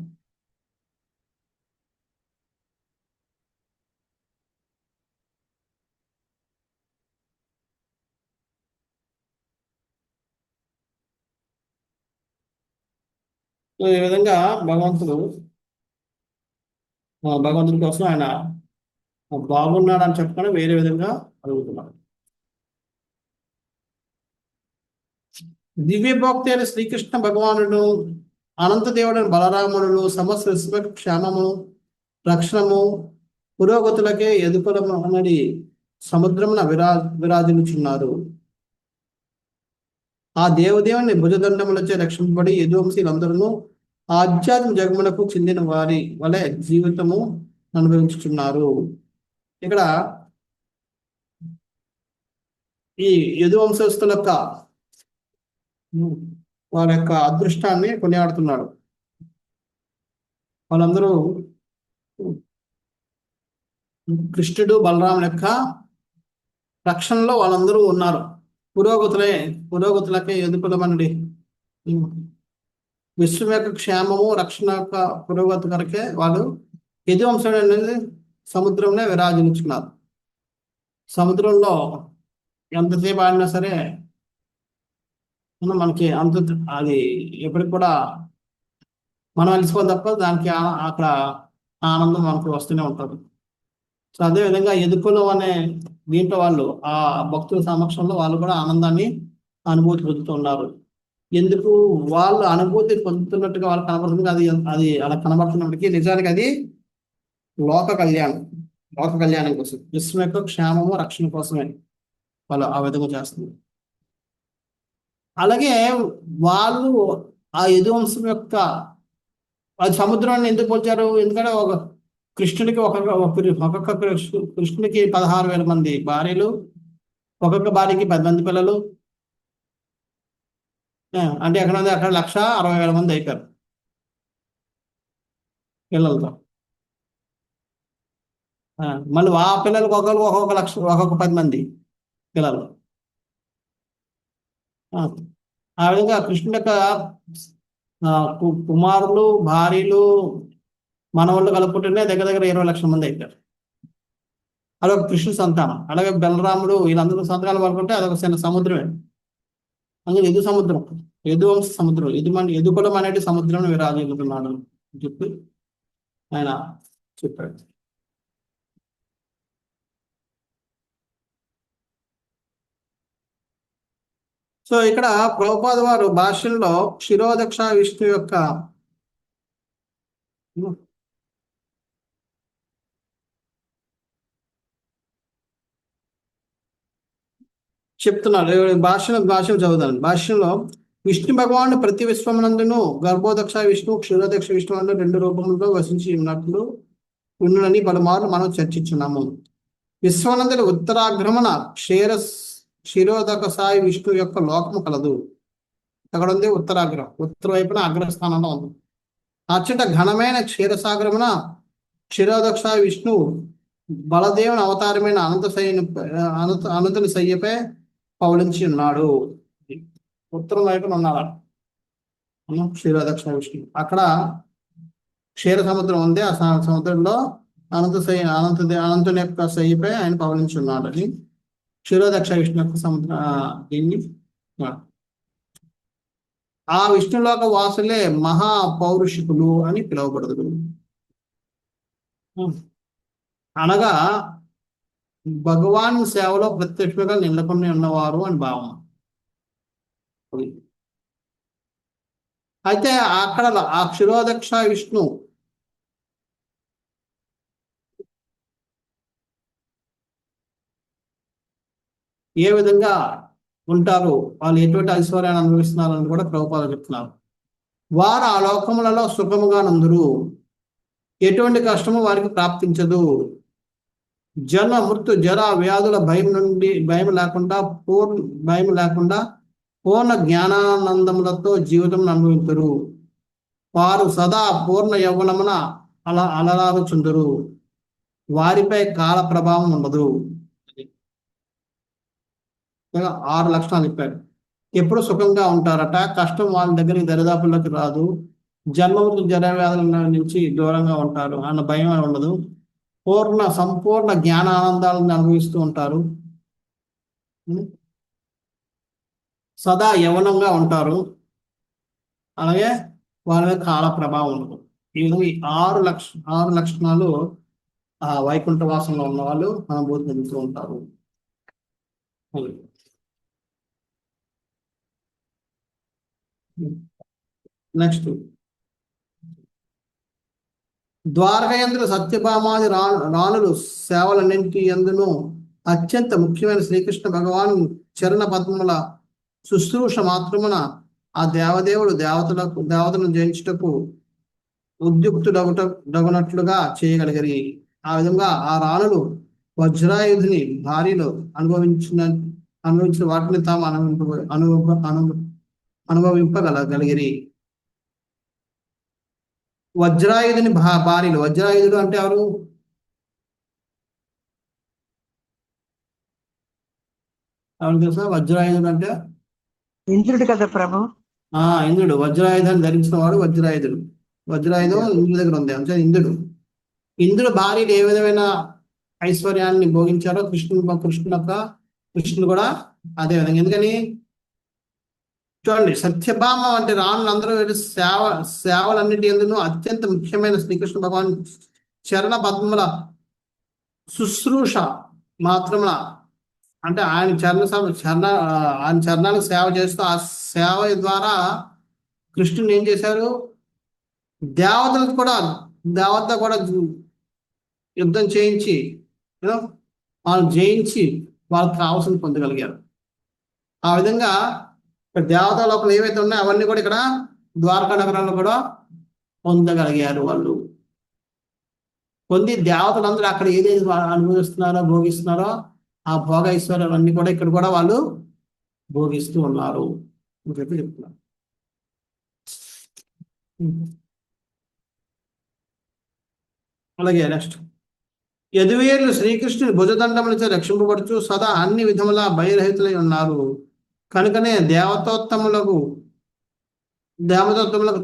[SPEAKER 2] సో ఈ విధంగా భగవంతుడి కోసం ఆయన బాగున్నాడు అని చెప్పకుండా వేరే విధంగా అడుగుతున్నాడు. దివ్యభోక్తి అయిన శ్రీకృష్ణ భగవానుడు, అనంత దేవుడైన బలరాముడు సమస్త విశ్వకు క్షేమము, రక్షణము, పురోగతులకే ఎదుకులము అన్నది సముద్రమున విరాజిల్లుచున్నారు. ఆ దేవదేవుని భుజదండములచే రక్షింపబడి యదువంశీలందరూ ఆధ్యాత్మిక జగమునకు చెందిన వారి వలె జీవితము అనుభవించుచున్నారు. ఇక్కడ ఈ యదువంశస్థుల యొక్క వారి యొక్క అదృష్టాన్ని కొనియాడుతున్నాడు. వాళ్ళందరూ కృష్ణుడు బలరాముని యొక్క రక్షణలో వాళ్ళందరూ ఉన్నారు. పురోగతులకే ఎదుకులమనడి విశ్వం యొక్క క్షేమము, రక్షణ యొక్క పురోగతి కొరకే వాళ్ళు యదువంశం అనేది సముద్రంలో విరాజించుకున్నారు. సముద్రంలో ఎంతసేపు ఆడినా సరే మనకి అంత అది ఎప్పటికి కూడా మనం అలిసిపోదు తప్ప దానికి అక్కడ ఆనందం మనకు వస్తూనే ఉంటుంది. సో అదేవిధంగా ఎదుకులం అనే దీంట్లో వాళ్ళు ఆ భక్తుల సమక్షంలో వాళ్ళు కూడా ఆనందాన్ని అనుభూతి పొందుతున్నారు. ఎందుకు వాళ్ళు అనుభూతి పొందుతున్నట్టుగా వాళ్ళు కనబడుతుంది, అది అలా కనబడుతున్నప్పటికీ నిజానికి అది లోక కళ్యాణం కోసం, విశ్వం యొక్క క్షేమము, రక్షణ కోసమే వాళ్ళు ఆ విధంగా చేస్తున్నారు. అలాగే వాళ్ళు ఆ యదువంశం యొక్క అది సముద్రాన్ని ఎందుకు పోల్చారు? ఎందుకంటే ఒక కృష్ణుడికి ఒక్కొక్క కృష్ణుడికి 16,000 మంది భార్యలు, ఒక్కొక్క భార్యకి 10 మంది పిల్లలు. అంటే ఎక్కడ ఉంది, అక్కడ 1,60,000 మంది అయిపోయారు పిల్లలతో. మళ్ళీ ఆ పిల్లలకు ఒక్కొక్క 10 మంది పిల్లలు. ఆ విధంగా కృష్ణుడి యొక్క కుమారులు, భార్యలు, మనవాళ్ళు కలుపుకుంటేనే దగ్గర 20 లక్షల మంది అయిపోయారు. అదొక కృష్ణుడి సంతానం. అలాగే బలరాముడు, వీళ్ళందరూ సంతానాలు పడుకుంటే అదొక చిన్న సముద్రమే. అందుకే సముద్రం, యదువంశ సముద్రం, యదుకులం అనేది సముద్రం విరాజిల్లుతున్నాడు అని చెప్పి ఆయన చెప్పాడు. సో ఇక్కడ ప్రభుపాద వారు భాష్యంలో క్షీరోదక్ష విష్ణు యొక్క చెప్తున్నారు. భాష్యం చదువుతాను. భాష్యంలో విష్ణు భగవానుడు ప్రతి విశ్వమునందును గర్భోదక్ష విష్ణు, క్షీరోదక్ష విష్ణు అన్న 2 రూపములతో వసించి ఉన్నని పలుమార్లు మనం చర్చించున్నాము. విశ్వనందుని ఉత్తరాగ్రమణ క్షీరోదక సాయి విష్ణు యొక్క లోకము కలదు. అక్కడ ఉంది ఉత్తరాగ్రం, ఉత్తర వైపున అగ్రస్థానంలో ఉంది. అచ్చట ఘనమైన క్షీరసాగరమున క్షీరోదక్ష విష్ణు బలదేవుని అవతారమైన అనంతుని శయ్యపై పవళించి ఉన్నాడు. ఉత్తరం వైపున ఉన్నాడు క్షీరోదక్ష విష్ణు. అక్కడ క్షీర సముద్రం ఉంది. ఆ సముద్రంలో అనంతుని యొక్క శయ్యపై ఆయన పవళించి ఉన్నాడు అని క్షీరోదక్ష విష్ణు యొక్క దీన్ని. ఆ విష్ణులోక వాసులే మహాపౌరుషికులు అని పిలువబడదు. అనగా భగవాన్ సేవలో ప్రత్యక్షంగా నిలకొని ఉన్నవారు అని భావం. అయితే అక్కడ ఆ క్షీరోదక్ష విష్ణు ఏ విధంగా ఉంటారు, వాళ్ళు ఎటువంటి ఐశ్వర్యాన్ని అనుభవిస్తున్నారని కూడా ప్రభుపాదులు చెప్తున్నారు. వారు ఆ లోకములలో సుఖముగా నందురు, ఎటువంటి కష్టము వారికి ప్రాప్తించదు. జన్మ మృత్యు జర వ్యాధుల భయం లేకుండా పూర్ణ జ్ఞానానందములతో జీవితం అనుభవించరు. వారు సదా పూర్ణ యవ్వనమున అలరారుచుందరు. వారిపై కాల ప్రభావం ఉండదు. 6 లక్షణాలు చెప్పారు. ఎప్పుడు సుఖంగా ఉంటారట, కష్టం వాళ్ళ దగ్గరికి దరిదాపుల్లోకి రాదు, జన్మమృతి జర వ్యాధుల నుంచి దూరంగా ఉంటారు అన్న భయం ఉండదు, సంపూర్ణ జ్ఞాన ఆనందాలను అనుభవిస్తూ ఉంటారు, సదా యవనంగా ఉంటారు. అలాగే వాళ్ళ మీద కాల ప్రభావం ఉండదు. ఈ విధంగా ఈ ఆరు లక్షణాలు ఆ వైకుంఠ వాసంలో ఉన్న వాళ్ళు అనుభూతి చెందుతూ ఉంటారు. నెక్స్ట్ ద్వారకయందుల సత్యభామాది రాణులు సేవలన్నింటి ఎందును అత్యంత ముఖ్యమైన శ్రీకృష్ణ భగవాన్ చరణ పద్మముల శుశ్రూష మాత్రమున ఆ దేవతలను జయించుటకు ఉద్యుక్తుడగునట్లుగా చేయగలిగారు. ఆ విధంగా ఆ రాణులు వజ్రాయుధుని భార్యలు అనుభవించిన వాటిని తాము అనుభవింపగలిగిరి. వజ్రాయుధుని భార్యలు, వజ్రాయుధుడు అంటే ఎవరు? ఎవరు తెలుసా? వజ్రాయుధుడు అంటే
[SPEAKER 5] ఇంద్రుడు కదా ప్రభు.
[SPEAKER 2] ఇంద్రుడు. వజ్రాయుధాన్ని ధరించిన వాడు వజ్రాయుధుడు. వజ్రాయుధం ఇంద్రుడి దగ్గర ఉంది అంటే ఇంద్రుడు భార్యలు ఏ విధమైన ఐశ్వర్యాన్ని భోగించారో కృష్ణుడు కూడా అదే విధంగా. ఎందుకని చూడండి, సత్యభామ అంటే రాణులందరూ సేవలన్నిటి ఎందును అత్యంత ముఖ్యమైన శ్రీకృష్ణ భగవాన్ చరణ పద్మల శుశ్రూష మాత్రమున అంటే ఆయన చరణాలకు సేవ చేస్తూ ఆ సేవ ద్వారా కృష్ణుని ఏం చేశారు? దేవత కూడా యుద్ధం చేయించి వాళ్ళు జయించి వాళ్ళకి కావాల్సింది పొందగలిగారు. ఆ విధంగా దేవతా లోపల ఏవైతే ఉన్నాయో అవన్నీ కూడా ఇక్కడ ద్వారకా నగరంలో కూడా పొందగలిగారు. వాళ్ళు పొంది దేవతలందరూ అక్కడ ఏదైతే అనుభవిస్తున్నారో భోగిస్తున్నారో ఆ భోగ ఐశ్వర్యాలన్నీ కూడా ఇక్కడ కూడా వాళ్ళు భోగిస్తూ ఉన్నారు అని చెప్పి చెప్తున్నారు. అలాగే నెక్స్ట్ యదువీరులు శ్రీకృష్ణుని భుజదండములచే రక్షింపబడుచు సదా అన్ని విధముల భయరహితులై ఉన్నారు. కనుకనే దేవతోత్తములకు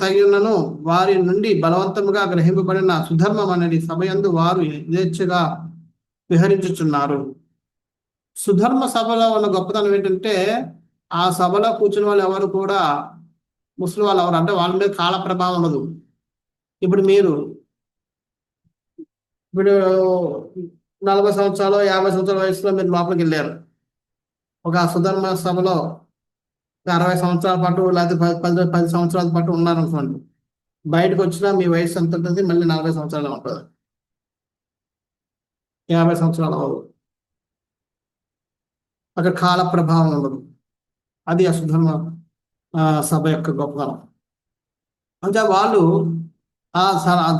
[SPEAKER 2] తగి ఉన్నను వారి నుండి బలవంతముగా గ్రహింపబడిన సుధర్మం అనేది సభయందు వారు యథేచ్ఛగా విహరించుచున్నారు. సుధర్మ సభలో ఉన్న గొప్పతనం ఏంటంటే ఆ సభలో కూర్చున్న వాళ్ళు ఎవరు కూడా ముసలి వాళ్ళు ఎవరు అంటే వాళ్ళ మీద కాల ప్రభావం ఉండదు. ఇప్పుడు 40 సంవత్సరాలు 50 సంవత్సరాల వయసులో మీరు లోపలికి వెళ్ళారు. ఒక సుధర్మ సభలో 60 సంవత్సరాల పాటు లేకపోతే 10 సంవత్సరాల పాటు ఉన్నారనుకోండి, బయటకు వచ్చినా మీ వయసు ఎంత ఉంటుంది? మళ్ళీ 40 సంవత్సరాలు ఉంటుంది, 50 సంవత్సరాలు అవ్వదు. అక్కడ కాల ప్రభావం ఉండదు. అది ఆ సుధర్మ సభ యొక్క గొప్పతనం. అంటే వాళ్ళు ఆ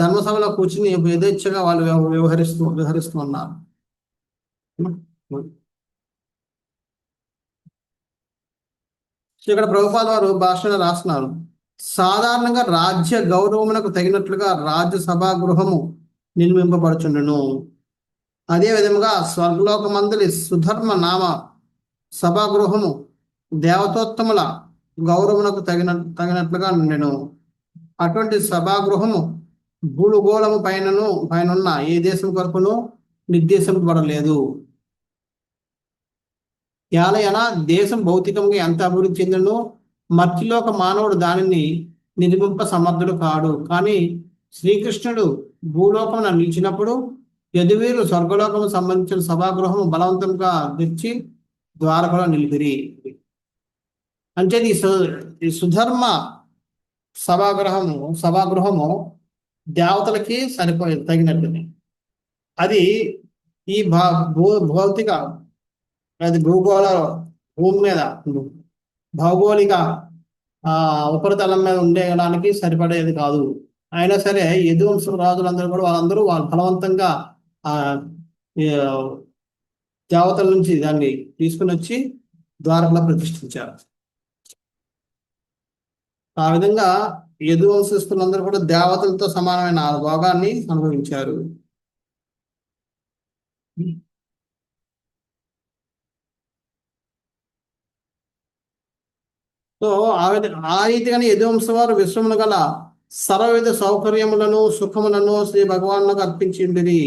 [SPEAKER 2] ధర్మసభలో కూర్చుని యథేచ్ఛగా వాళ్ళు విహరిస్తూ ఉన్నారు. ఇక్కడ ప్రభుపాద వారు భాషలో రాస్తున్నారు, సాధారణంగా రాజ్య గౌరవమునకు తగినట్లుగా రాజ్యసభా గృహము నిర్మింపబడుచుండును. అదే విధముగా స్వర్గలోకమందలి సుధర్మ నామ సభాగృహము దేవతోత్తముల గౌరవమునకు తగినట్లుగా నుండెను. అటువంటి సభాగృహము భూగోళము పైనున్న ఏ దేశం కొరకును నిర్దేశింపబడలేదు. యాలయనా దేశం భౌతికంగా ఎంత అభివృద్ధి చెందినో మర్చిలోక మానవుడు దానిని నిర్మింప సమర్థుడు కాడు. కానీ శ్రీకృష్ణుడు భూలోకమున నిలిచినప్పుడు యదువీరులు స్వర్గలోకము సంబంధించిన సభాగృహము బలవంతంగా తెచ్చి ద్వారకలో నిలిపిరి. అంటే ఈ సుధర్మ సభాగృహము దేవతలకి తగినట్టుంది. అది ఈ భౌతిక అది భూమి మీద భౌగోళిక ఉపరితలం మీద ఉండేయడానికి సరిపడేది కాదు. అయినా సరే యదువంశం రాజులందరూ కూడా వాళ్ళందరూ బలవంతంగా దేవతల నుంచి దాన్ని తీసుకుని వచ్చి ద్వారకలో ప్రతిష్ఠించారు. ఆ విధంగా యదువంశస్థులందరూ కూడా దేవతలతో సమానమైన ఆ భోగాన్ని అనుభవించారు. సో ఆ రీతిగానే యదువంశం వారు విశ్వమును గల సర్వవిధ సౌకర్యములను సుఖములను శ్రీ భగవానులకు అర్పించింది.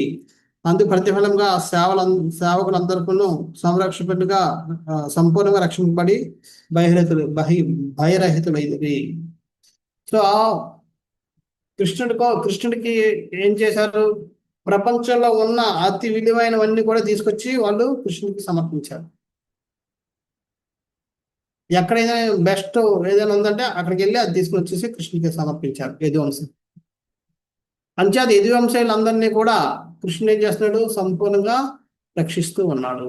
[SPEAKER 2] అందుకు ప్రతిఫలంగా సేవకులందరికీ సంరక్షకుడిగా సంపూర్ణంగా రక్షింపబడి భయరహితులైంది. సో కృష్ణుడికి ఏం చేశారు? ప్రపంచంలో ఉన్న అతి విలువైనవన్నీ కూడా తీసుకొచ్చి వాళ్ళు కృష్ణుడికి సమర్పించారు. ఎక్కడైనా బెస్ట్ ఏదైనా ఉందంటే అక్కడికి వెళ్ళి అది తీసుకుని వచ్చేసి కృష్ణుడికి సమర్పించారు యదువంశం. అంచేత యదువంశీయులందరినీ కూడా కృష్ణుడు ఏం చేస్తున్నాడు? సంపూర్ణంగా రక్షిస్తూ ఉన్నాడు.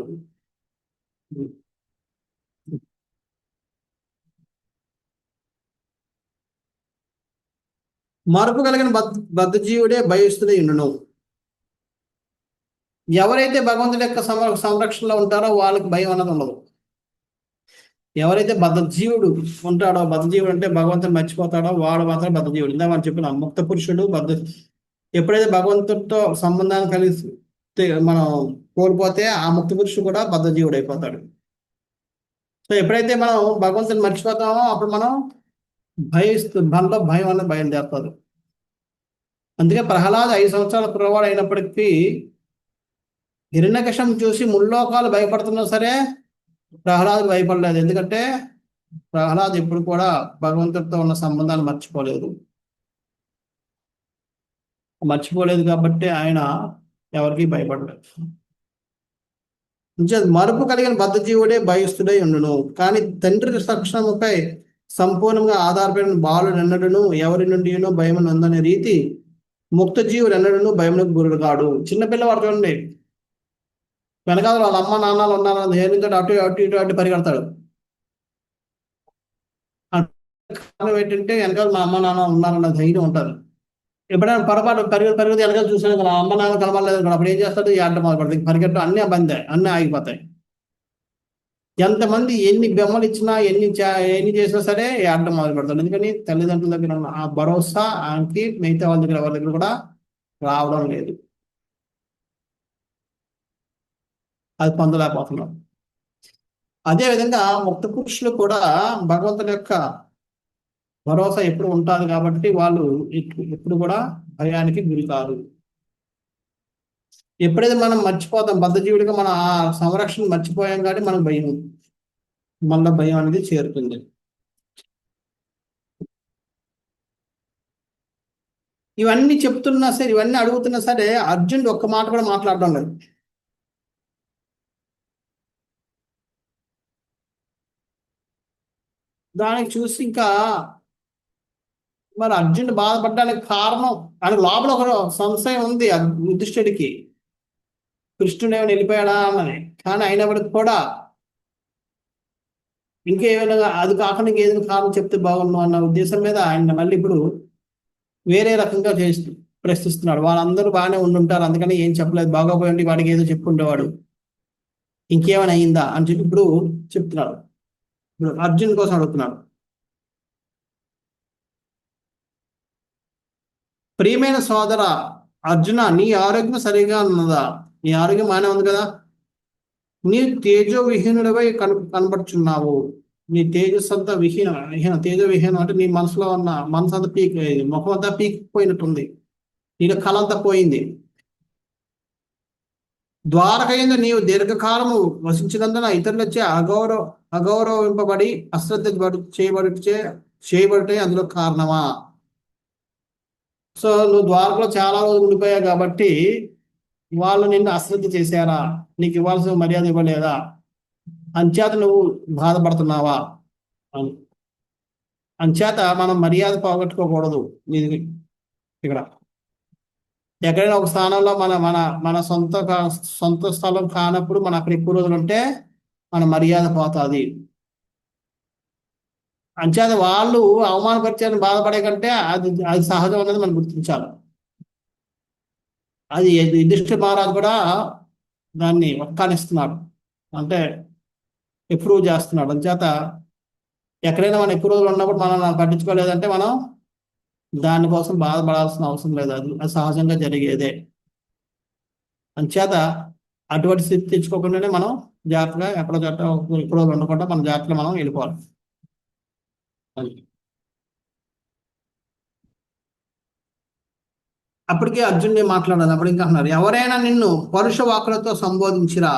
[SPEAKER 2] మార్పు కలిగిన బద్ధజీవుడే భయస్థుడై ఉండును. ఎవరైతే భగవంతుడి యొక్క సంరక్షణలో ఉంటారో వాళ్ళకి భయం అన్నది ఉండదు. ఎవరైతే బద్ధజీవుడు ఉంటాడో, బద్ధజీవుడు అంటే భగవంతుని మర్చిపోతాడో వాడు మాత్రం బద్ధజీవుడు. ఇందా మనం చెప్పిన ముక్త పురుషుడు ఎప్పుడైతే భగవంతుడితో సంబంధాన్ని కలిసి మనం కోల్పోతే ఆ ముక్త పురుషుడు కూడా బద్ధజీవుడు అయిపోతాడు. సో ఎప్పుడైతే మనం భగవంతుని మర్చిపోతామో అప్పుడు మనం మనలో భయం అన్నది బయలుదేరుతుంది. అందుకే ప్రహ్లాద్ 5 సంవత్సరాల కుర్రవాడు అయినప్పటికీ హిరణ్యకశం చూసి ముల్లోకాలు భయపడుతున్నా సరే ప్రహ్లాద్ భయపడలేదు. ఎందుకంటే ప్రహ్లాద్ ఎప్పుడు కూడా భగవంతుడితో ఉన్న సంబంధాన్ని మర్చిపోలేదు కాబట్టి ఆయన ఎవరికి భయపడలేదు. మరుపు కలిగిన బద్ధజీవుడే భయస్థుడై ఉండును. కానీ తండ్రి రక్షణపై సంపూర్ణంగా ఆధారపడిన బాలుడు ఎన్నడను ఎవరి నుండి భయం ఉందనే రీతి ముక్త జీవుడు ఎన్నడను భయమునకు గురుడు కాడు. చిన్నపిల్లవాడు చూడండి, వెనకాల వాళ్ళ అమ్మ నాన్నలు ఉన్నారని ధైర్యంతో అటు పరిగెడతాడు. కారణం ఏంటంటే వెనకాల మా అమ్మ నాన్న ఉన్నారన్న ధైర్యం ఉంటారు. ఎప్పుడైనా పొరపాటు పెరుగుతూ వెనకాల చూసాను కదా, అమ్మ నాన్న కలవలేదు కదా, అప్పుడు ఏం చేస్తాడు? ఆడటం మొదలుపడుతుంది, పరిగెట్టడం అన్నీ బందే, అన్నీ ఆగిపోతాయి. ఎంతమంది ఎన్ని బొమ్మలు ఇచ్చినా ఎన్ని చేసినా సరే ఆడటం మొదలు పెడతాడు. ఎందుకని తల్లిదండ్రుల దగ్గర ఉన్న ఆ భరోసా ఆయనకి మిగతా వాళ్ళ దగ్గర కూడా రావడం లేదు. అది పొందలేకపోతున్నాం. అదేవిధంగా ముక్త పురుషులు కూడా భగవంతుని యొక్క భరోసా ఎప్పుడు ఉంటుంది కాబట్టి వాళ్ళు ఎప్పుడు కూడా భయానికి గురి కాదు. ఎప్పుడైతే మనం మర్చిపోతాం, బద్ధజీవుడిగా మన ఆ సంరక్షణ మర్చిపోయాం కాబట్టి మనకు మళ్ళీ భయం అనేది చేరుతుంది. ఇవన్నీ చెప్తున్నా సరే, ఇవన్నీ అడుగుతున్నా సరే అర్జునుడు ఒక్క మాట కూడా మాట్లాడడం లేదు. దానికి చూసి ఇంకా మరి అర్జునుడు బాధపడడానికి కారణం, ఆయనకు లోపల ఒక సంశయం ఉంది యుధిష్ఠిరుడికి, కృష్ణుడు ఏమైనా వెళ్ళిపోయాడా అని. కానీ అయినప్పటికి కూడా ఇంకేమైనా అది కాకుండా ఇంకేదైనా కారణం చెప్తే బాగుండు అన్న ఉద్దేశం మీద ఆయన మళ్ళీ ఇప్పుడు వేరే రకంగా ప్రశ్నిస్తున్నాడు. వాళ్ళందరూ బాగానే ఉండుంటారు, అందుకని ఏం చెప్పలేదు, బాగోపోయి వాడికి ఏదో చెప్పుకుంటేవాడు, ఇంకేమైనా అయిందా అని చెప్పి ఇప్పుడు చెప్తున్నాడు. ఇప్పుడు అర్జున్ కోసం అడుగుతున్నాడు. ప్రియమైన సోదర అర్జున, నీ ఆరోగ్యం సరిగా ఉన్నదా? నీ ఆరోగ్యం బాగానే ఉంది కదా? నీ తేజో విహీనుడిపై కనబడుచున్నావు. నీ తేజస్ అంతా తేజో విహీనం అంటే నీ మనసులో ఉన్న మనసు అంతా ముఖం అంతా పీకిపోయినట్టుంది, నీలో కళ అంతా పోయింది. ద్వారకైందు నీవు దీర్ఘకాలము వసించినందున ఇతరులొచ్చే అగౌరవింపబడి అశ్రద్ధ చేయబడితే అందులో కారణమా? సో నువ్వు ద్వారకలో చాలా రోజులు ఉండిపోయావు కాబట్టి వాళ్ళు నిన్ను అశ్రద్ధ చేశారా? నీకు ఇవ్వాల్సిన మర్యాద ఇవ్వలేదా? అంచేత నువ్వు బాధపడుతున్నావా? అంచేత మనం మర్యాద పోగొట్టుకోకూడదు. ఇది ఇక్కడ ఎక్కడైనా ఒక స్థానంలో మన సొంత స్థలం కానప్పుడు మన అక్కడ ఎక్కువ రోజులు ఉంటే మన మర్యాద పోతుంది. అంచేత వాళ్ళు అవమానపరిచారని బాధపడే కంటే అది సహజం అనేది మనం గుర్తించాలి. అది యుధిష్ఠిర మహారాజు కూడా దాన్ని వక్కానిస్తున్నాడు, అంటే అప్రూవ్ చేస్తున్నాడు. అంచేత ఎక్కడైనా మనం ఎక్కువ రోజులు ఉన్నప్పుడు మనం పట్టించుకోలేదంటే మనం దానికోసం బాధపడాల్సిన అవసరం లేదు, అది సహజంగా జరిగేదే. అంచేత అటువంటి స్థితి తెచ్చుకోకుండానే మనం జాగ్రత్తగా ఎక్కువ రోజులు ఉండకుండా మన జాగ్రత్తగా మనం వెళ్ళిపోవాలి. అప్పటికే అర్జునుడే మాట్లాడాలి. అప్పుడు ఇంకా అన్నారు, ఎవరైనా నిన్ను పరుష వాక్కులతో సంబోధించిరా,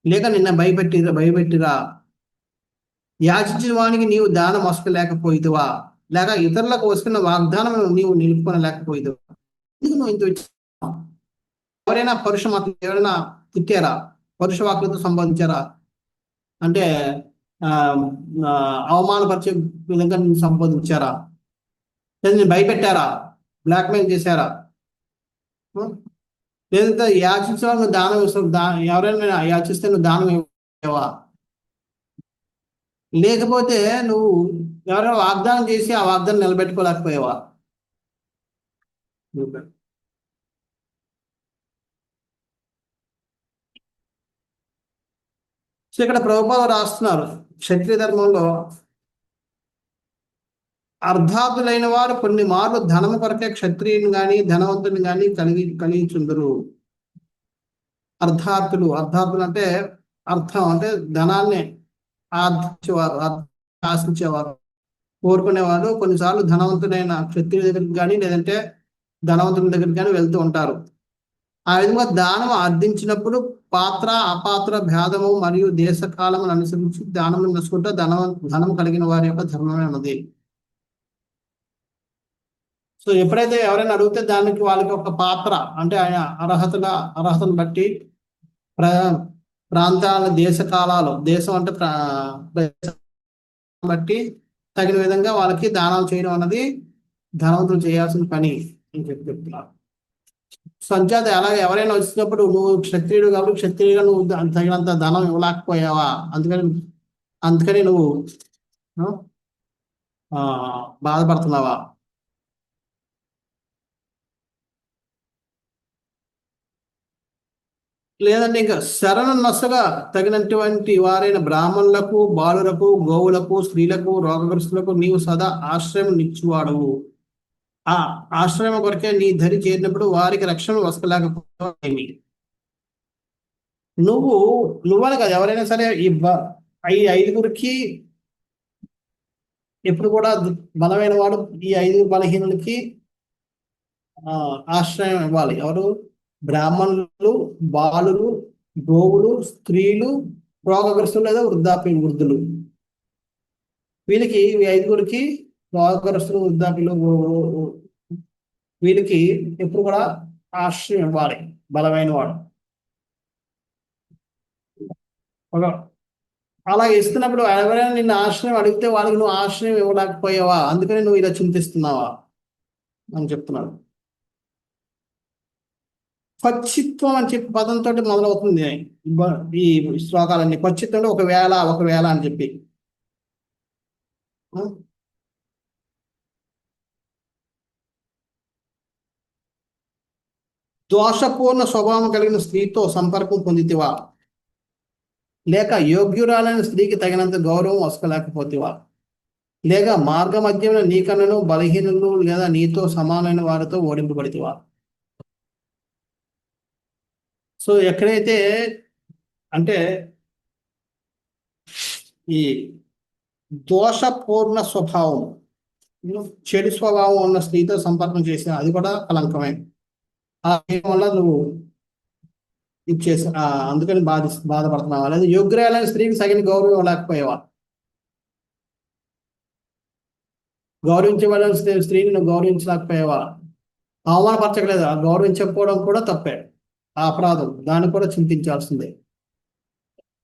[SPEAKER 2] లేక నిన్న భయపెట్టిరా, యాచించిన వానికి నీవు దానం మోసలేకపోయితువా, లేక ఇతరులకు వస్తున్న వాగ్దానం నీవు నిలుపుకొనలేకపోయేది. ఎందుకు నువ్వు ఇంత విచారిస్తున్నావు? ఎవరైనా పరుష మాటలు ఎవరైనా తిట్టారా? పరుష వాక్కులతో సంబోధించారా? అంటే ఆ ఆ, అవమానపరిచే విధంగా నిన్ను సంబోధించారా? లేదా నేను భయపెట్టారా? బ్లాక్మెయిల్ చేశారా? ఉం? లేదంటే యాచించే వాళ్ళు నువ్వు దానం ఇస్తావు, ఎవరైనా యాచిస్తే నువ్వు దానం ఇవ్వవా? లేకపోతే నువ్వు ఎవరైనా వాగ్దానం చేసి ఆ వాగ్దానం నిలబెట్టుకోలేకపోయావా? సో ఇక్కడ ప్రభుపాద రాస్తున్నారు, క్షత్రియ ధర్మంలో అర్ధార్థులైన వారు కొన్ని మార్లు ధనము కొరకే క్షత్రియుని గాని ధనవంతుని గాని కలిగించుందరు. అర్ధార్థులు అంటే అర్థం అంటే ధనాన్ని ఆర్జించేవారు, ఆశించేవారు, కోరుకునేవారు కొన్నిసార్లు ధనవంతుడైన క్షత్రియుల దగ్గరికి కానీ లేదంటే ధనవంతుని దగ్గరికి కానీ వెళ్తూ ఉంటారు. ఆ విధంగా దానం అర్థించినప్పుడు పాత్ర అపాత్ర భేదము మరియు దేశ కాలమును అనుసరించి దానము నసుకుంటే ధనం కలిగిన వారి యొక్క ధర్మమే ఉన్నది. సో ఎప్పుడైతే ఎవరైనా అడిగితే దానికి వాళ్ళకి ఒక పాత్ర అంటే ఆయన అర్హతను బట్టి ప్రాంతాల దేశ కాలాలు, దేశం అంటే బట్టి తగిన విధంగా వాళ్ళకి దానాలు చేయడం అన్నది ధనవంతులు చేయాల్సిన పని అని చెప్తున్నారు. సంజాత అలాగే ఎవరైనా వచ్చినప్పుడు నువ్వు క్షత్రియుడు కాబట్టి క్షత్రియుడిగా నువ్వు తగినంత ధనం ఇవ్వలేకపోయావా, అందుకని నువ్వు బాధపడుతున్నావా? లేదంటే ఇంకా శరణ నొసగా తగినటువంటి వారైన బ్రాహ్మణులకు, బాలులకు, గోవులకు, స్త్రీలకు, రోగగ్రస్తులకు నీవు సదా ఆశ్రయం నిచ్చువాడవు. ఆ ఆశ్రయం కొరకే నీ ధరి చేరినప్పుడు వారికి రక్షణ వసకలేకపోయి నువ్వని కాదు, ఎవరైనా సరే ఈ ఐదుగురికి ఎప్పుడు కూడా బలమైన వాడు ఈ 5 బలహీనులకి ఆశ్రయం ఇవ్వాలి. ఎవరు? బ్రాహ్మణులు, బాలులు, గోవులు, స్త్రీలు, రోగగ్రస్తులు లేదా వృద్ధులు. వీళ్ళకి 5గురికి రోగగ్రస్తులు, వృద్ధాప్యులు, వీళ్ళకి ఎప్పుడు కూడా ఆశ్రయం ఇవ్వాలి బలమైన వాడు. అలా ఇస్తున్నప్పుడు ఎవరైనా నిన్ను ఆశ్రయం అడిగితే వాళ్ళకి నువ్వు ఆశ్రయం ఇవ్వలేకపోయావా, అందుకని నువ్వు ఇలా చింతిస్తున్నావా అని చెప్తున్నాడు. పచ్చిత్వం అని చెప్పి పదంతో మొదలవుతుంది ఈ శ్లోకాలన్నీ. పచ్చిత్వం అంటే ఒకవేళ అని చెప్పి దోషపూర్ణ స్వభావం కలిగిన స్త్రీతో సంపర్కం పొందితివా, లేక యోగ్యురాలైన స్త్రీకి తగినంత గౌరవం వసకలేకపోతేవా, లేక మార్గ మధ్యంలో నీకన్నను బలహీనులు లేదా నీతో సమానమైన వారితో ఓడింపబడితివా. సో ఎక్కడైతే అంటే ఈ దోషపూర్ణ స్వభావం, చెడు స్వభావం ఉన్న స్త్రీతో సంపర్కం చేసిన అది కూడా కలంకమే. ఆ వల్ల నువ్వు ఇచ్చేసి అందుకని బాధపడుతున్నావా, లేదా యోగ్యురాలైన స్త్రీకి సగిన గౌరవం ఇవ్వలేకపోయావా. గౌరవించబడిన స్త్రీని నువ్వు గౌరవించలేకపోయావా, అవమానపరచగలేదా, గౌరవించకపోవడం కూడా తప్పే, ఆ అపరాధం, దాన్ని కూడా చింతించాల్సిందే.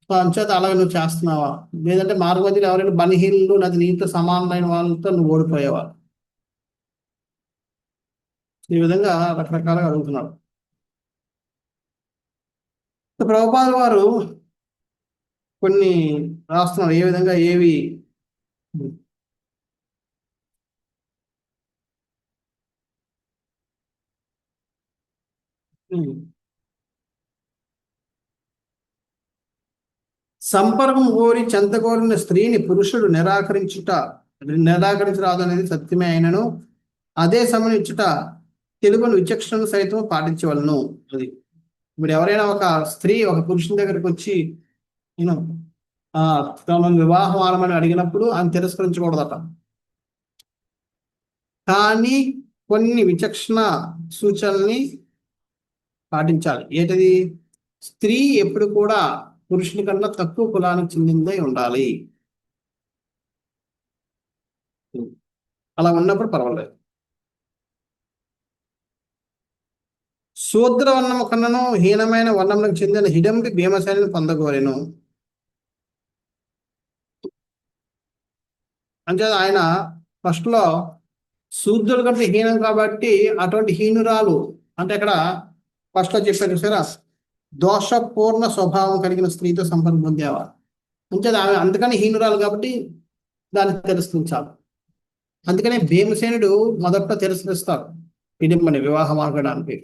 [SPEAKER 2] సో అంచేత అలాగే నువ్వు చేస్తున్నావా, లేదంటే మార్గమధ్యలో ఎవరైనా బలహీనులు లేదా నీతో సమానమైన వాళ్ళతో నువ్వు ఓడిపోయావా. ఈ విధంగా రకరకాలుగా అడుగుతున్నాడు. ప్రభుపాద వారు కొన్ని రాస్తున్నారు ఏ విధంగా ఏవి సంపర్కం కోరి చెంతకోరిన స్త్రీని పురుషుడు నిరాకరించరాదు అనేది సత్యమే అయినను అదే సమయం ఇచ్చుట తెలుగును విచక్షణను సైతం పాటించవలను. అది ఇప్పుడు ఎవరైనా ఒక స్త్రీ ఒక పురుషుని దగ్గరికి వచ్చి నేను తమ వివాహం ఆడమని అడిగినప్పుడు ఆయన తిరస్కరించకూడదట. కానీ కొన్ని విచక్షణ సూచనల్ని పాటించాలి. ఏంటది? స్త్రీ ఎప్పుడు కూడా పురుషుని కన్నా తక్కువ కులానికి చెందిందై ఉండాలి. అలా ఉన్నప్పుడు పర్వాలేదు. శూద్ర వర్ణము కన్నను హీనమైన వర్ణములకు చెందిన హిడంబి భీమసేనని పొందగోరెను. అంటే ఆయన ఫస్ట్ లో శూద్రుల కంటే హీనం కాబట్టి అటువంటి హీనురాలు అంటే ఇక్కడ ఫస్ట్ లో చెప్పారు సరే, దోషపూర్ణ స్వభావం కలిగిన స్త్రీతో సంపర్కం పొందేవా అంటే ఆమె అందుకని హీనురాలు కాబట్టి దాన్ని తిరస్కరించాలి. అందుకనే భీమసేనుడు మొదట్లో తిరస్కరిస్తాడు హిడింబని వివాహం ఆగడానికి.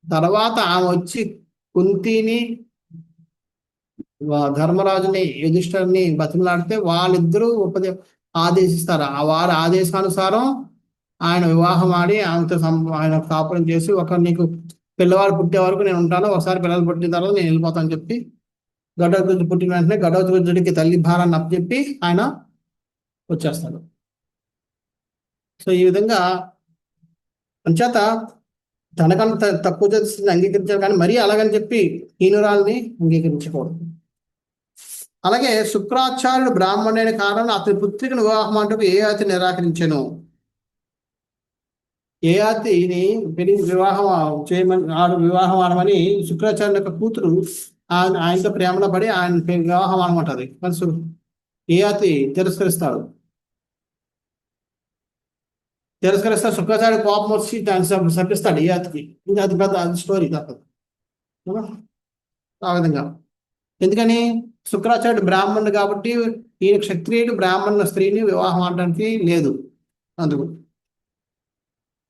[SPEAKER 2] తర్వాత ఆమె వచ్చి కుంతిని ధర్మరాజుని యుధిష్ఠిరుని బతిమలాడితే వాళ్ళిద్దరూ ఆదేశిస్తారు. ఆ వారి ఆదేశానుసారం ఆయన వివాహం ఆడి ఆమెతో ఆయన కాపురం చేసి నీకు పిల్లవాడు పుట్టే వరకు నేను ఉంటాను, ఒకసారి పిల్లలు పుట్టిన తర్వాత నేను వెళ్ళిపోతాను చెప్పి ఘటోత్కచుడు పుట్టిన వెంటనే ఘటోత్కచుడికి తల్లి భారాన్ని అప్పచెప్పి ఆయన వచ్చేస్తాడు. సో ఈ విధంగా అంచేత తనకన్నా తక్కువ చేస్తుంది అంగీకరించారు, కానీ మరీ అలాగని చెప్పి హీనురాల్ని అంగీకరించకూడదు. అలాగే శుక్రాచార్యుడు బ్రాహ్మణుడైన కారణం అతని పుత్రికను వివాహం అంటూ యయాతి నిరాకరించెను. యయాతిని వివాహం వివాహం ఆడమని శుక్రాచార్యుని యొక్క కూతురు ఆయనతో ప్రేమలో పడి ఆయన వివాహం ఆడమంటది. కానీ యయాతి తిరస్కరిస్తాడు. శుక్రాచార్య కోపం వచ్చి దాన్ని శపిస్తాడు యయాతికి. ఇది అది పెద్ద స్టోరీ తప్పదు ఆ విధంగా. ఎందుకని శుక్రాచార్యుడు బ్రాహ్మణుడు కాబట్టి ఈయన క్షత్రియుడు బ్రాహ్మణ స్త్రీని వివాహం ఆడడానికి లేదు. అందుకు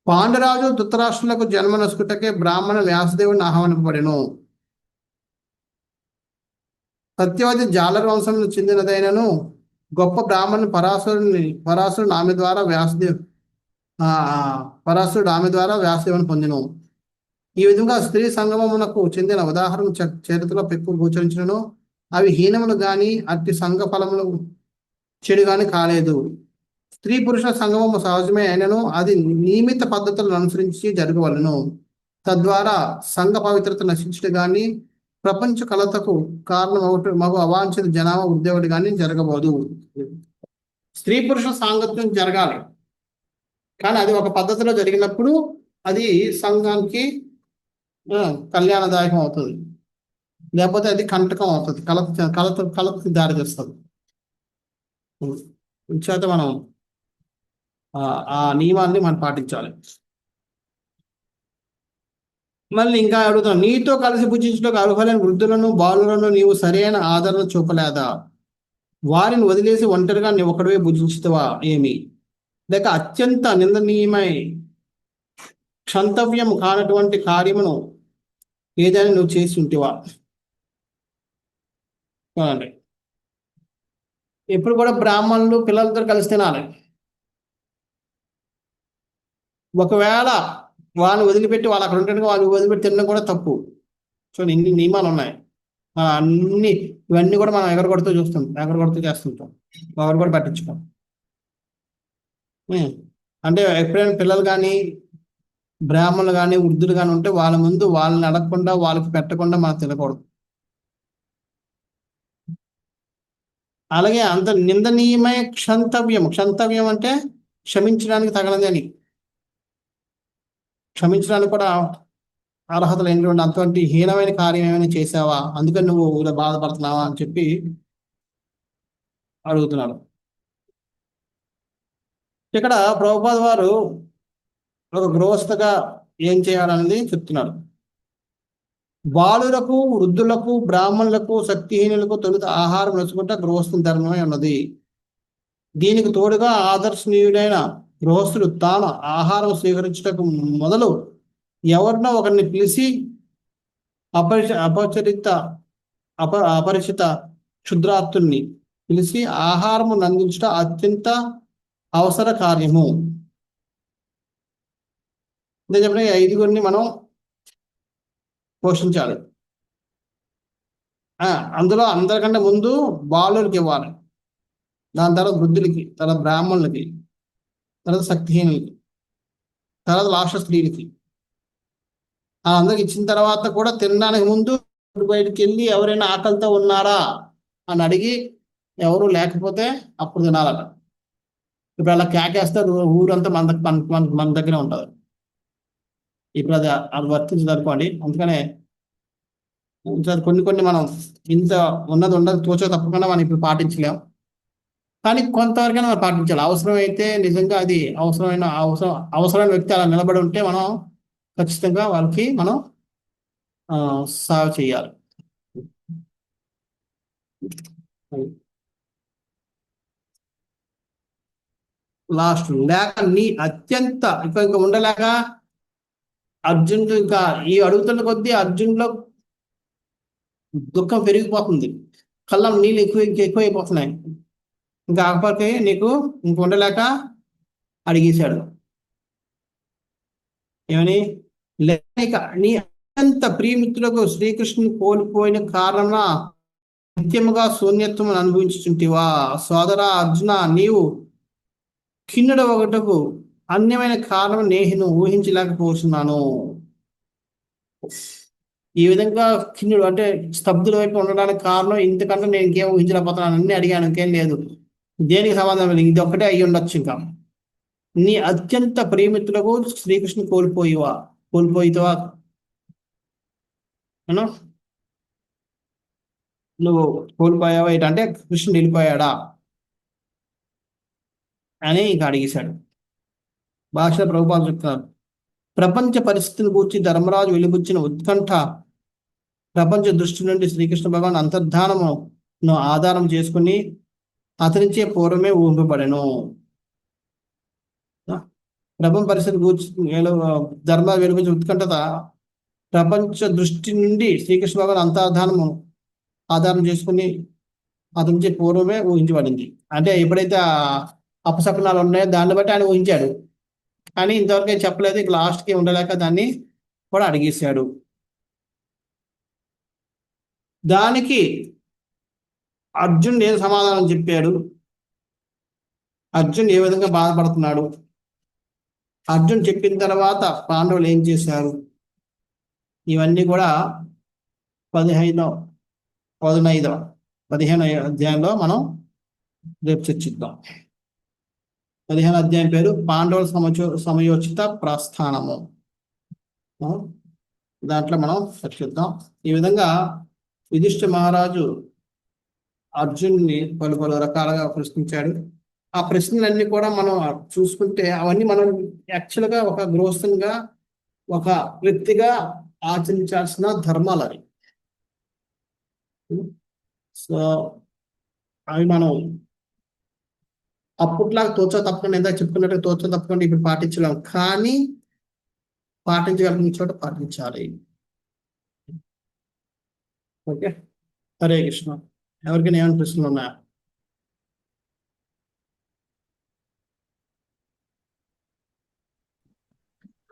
[SPEAKER 2] పాండురాజు ధృతరాష్ట్రులకు జన్మనసుకుటకే బ్రాహ్మణ వ్యాసదేవుని ఆహ్వానింపబడెను. సత్యవతి జాలర వంశం చెందినదైనను గొప్ప బ్రాహ్మణుని పరాశరుడు ఆమె ద్వారా వ్యాసదేవుని పొందెను. ఈ విధంగా స్త్రీ సంగమమునకు చెందిన ఉదాహరణ చరిత్రలో పెక్కు గోచరించను. అవి హీనములు గాని అట్టి సంఘ ఫలములు చెడు గాని కాలేదు. స్త్రీ పురుషుల సంగమము సహజమే అయినను అది నియమిత పద్ధతులను అనుసరించి జరగవలను. తద్వారా సంఘ పవిత్రత నశించడు గాని ప్రపంచ కలతకు కారణం మగు అవాంఛిత జనాభా ఉద్యోగుడు కానీ జరగబోదు. స్త్రీ పురుషుల సాంగత్యం జరగాలి, కానీ అది ఒక పద్ధతిలో జరిగినప్పుడు అది సంఘానికి కళ్యాణదాయకం అవుతుంది, లేకపోతే అది కంటకం అవుతుంది, కలతకి దారి చేస్తుంది. చేత మనం ఆ నియమాన్ని మనం పాటించాలి. మళ్ళీ ఇంకా అడుగుతాం, నీతో కలిసి భుజించడానికి అర్హులైన వృద్ధులను బాలులను నీవు సరైన ఆదరణ చూపలేదా? వారిని వదిలేసి ఒంటరిగా నీవు ఒకడివే భుజించుతావా ఏమి? లేక అత్యంత నిందనీయమై క్షంతవ్యం కానటువంటి కార్యమును ఏదైనా నువ్వు చేసి ఉంటివా? ఎప్పుడు కూడా బ్రాహ్మణులు పిల్లలతో కలిసి తినాలి. ఒకవేళ వాళ్ళని వదిలిపెట్టి వాళ్ళు అక్కడ ఉంటే వాళ్ళు వదిలిపెట్టి తినడం కూడా తప్పు. సో ఇన్ని నియమాలు ఉన్నాయి. ఇవన్నీ కూడా మనం ఎగరగొడుతూ చేస్తుంటాం, ఎవరు కూడా పట్టించుకోం. అంటే ఎప్పుడైనా పిల్లలు కానీ బ్రాహ్మణులు కానీ వృద్ధులు కానీ ఉంటే వాళ్ళ ముందు వాళ్ళని అడగకుండా వాళ్ళకి పెట్టకుండా మనం తినకూడదు. అలాగే అంత నిందనీయమై క్షంతవ్యం అంటే క్షమించడానికి తగలది అని, క్షమించడానికి కూడా అర్హత లేనిటువంటి అటువంటి హీనమైన కార్యం ఏమైనా చేసావా, అందుకని నువ్వు ఇలా బాధపడుతున్నావా అని చెప్పి అడుగుతున్నాడు. ఇక్కడ ప్రభుపాద వారు ఒక గృహస్థగా ఏం చేయాలనేది చెప్తున్నాడు. బాలులకు, వృద్ధులకు, బ్రాహ్మణులకు, శక్తిహీనులకు తొలుత ఆహారం నచ్చుకుంటే గృహస్థుని ధర్మమే ఉన్నది. దీనికి తోడుగా ఆదర్శనీయుడైన గృహస్థుడు తాను ఆహారం స్వీకరించటకు మొదలు ఎవరినో ఒకరిని పిలిచి అపరిచిత క్షుద్రాత్తుల్ని పిలిచి ఆహారము నందించడం అత్యంత అవసర కార్యము. చెప్పిన 5గురిని మనం పోషించాలి. అందులో అందరికంటే ముందు బాలులకి ఇవ్వాలి, దాని తర్వాత వృద్ధులకి, తర్వాత బ్రాహ్మణులకి, తర్వాత శక్తిహీనులకి, తర్వాత లాస్ట్ స్త్రీలకి. అందరికి ఇచ్చిన తర్వాత కూడా తినడానికి ముందు బయటికి వెళ్ళి ఎవరైనా ఆకలితో ఉన్నారా అని అడిగి ఎవరు లేకపోతే అప్పుడు తినాలట. ఇప్పుడు అలా కేకేస్తారు, ఊరంతా మన దగ్గరే ఉంటుంది. ఇప్పుడు అది వర్తించదు అనుకోండి. అందుకనే కొన్ని మనం ఇంత ఉన్నది ఉండదు తోచో తప్పకుండా మనం ఇప్పుడు పాటించలేం. కానీ కొంతవరకైనా మనం పాటించాలి. అవసరమైతే నిజంగా అది అవసరమైన వ్యక్తి అలా నిలబడి ఉంటే మనం ఖచ్చితంగా వాళ్ళకి మనం సేవ చేయాలి. లాస్ట్ లేక నీ అత్యంత ఇంకా ఉండలేక అర్జున్ ఇంకా ఈ అడుగుతున్న కొద్దీ అర్జున్లో దుఃఖం పెరిగిపోతుంది. కళ్ళం నీళ్ళు ఎక్కువ అయిపోతున్నాయి. ఇంకా ఆకపోతే నీకు ఇంక ఉండలేక అడిగేశాడు. ఏమని? లేక నీ అత్యంత ప్రియమిత్రులకు శ్రీకృష్ణుని కోల్పోయిన కారణ నిత్యముగా శూన్యత్వం అనుభవించుచుంటివా? సోదరా అర్జున, నీవు ఖిన్నుడు ఒకటకు అన్యమైన కారణం నేను ఊహించలేకపోతున్నాను. ఈ విధంగా ఖిన్నుడు అంటే స్తబ్దుల వైపు ఉండడానికి కారణం ఇంతకంటే నేను ఇంకేం ఊహించలేకపోతున్నాను. అన్ని అడిగాను, ఇంకేం లేదు. దేనికి సమాధానం లేదు. ఇది ఒక్కటే అయ్యి ఉండొచ్చు. ఇంకా నీ అత్యంత ప్రియమిత్రులకు శ్రీకృష్ణుని కోల్పోయితవా నువ్వు కోల్పోయావా ఏంటంటే కృష్ణుడు వెళ్ళిపోయాడా అని ఇంకా అడిగేశాడు. భాషలో ప్రభుపాలు చెప్తున్నారు, ప్రపంచ పరిస్థితిని గూర్చి ధర్మరాజు వెలిబుచ్చిన ఉత్కంఠ ప్రపంచ దృష్టి నుండి శ్రీకృష్ణ భగవాన్ అంతర్ధానమును ఆధారం చేసుకుని అతనించే పూర్వమే ఊహింపబడెను. ప్రపంచ పరిస్థితి గూర్చి ధర్మరాజు వెలిబుచ్చిన ఉత్కంఠత ప్రపంచ దృష్టి నుండి శ్రీకృష్ణ భగవాన్ అంతర్ధానము ఆధారం చేసుకుని అతనించే పూర్వమే ఊహించబడింది. అంటే ఎప్పుడైతే అపశకునాలు ఉన్నాయో దాన్ని బట్టి ఆయన ఊహించాడు. కానీ ఇంతవరకు చెప్పలేదు. ఇక లాస్ట్కి ఉండలేక దాన్ని కూడా అడిగేశాడు. దానికి అర్జున్ ఏ సమాధానం చెప్పాడు? అర్జున్ ఏ విధంగా బాధపడుతున్నాడు? అర్జున్ చెప్పిన తర్వాత పాండవులు ఏం చేశారు? ఇవన్నీ కూడా 15వ అధ్యాయంలో మనం రేపు చర్చిద్దాం. 15వ అధ్యాయం పేరు పాండవుల సమయోచిత ప్రస్థానము. దాంట్లో మనం చర్చిద్దాం. ఈ విధంగా యుధిష్ఠిర మహారాజు అర్జున్ని పలు రకాలుగా ప్రశ్నించాడు. ఆ ప్రశ్నలన్నీ కూడా మనం చూసుకుంటే అవన్నీ మనం యాక్చువల్గా ఒక గృహస్థంగా ఒక వ్యక్తిగా ఆచరించాల్సిన ధర్మాలు అవి. సో అవి మనం అప్పట్లాగా తోచా తప్పకుండా ఎంత చెప్పుకున్నట్టు తోచా తప్పకుండా ఇప్పుడు పాటించలేం. కానీ పాటించగలిగిన చోట పాటించాలి. ఓకే, హరే కృష్ణ. ఎవరికైనా ఏమైనా ప్రశ్నలు ఉన్నాయా?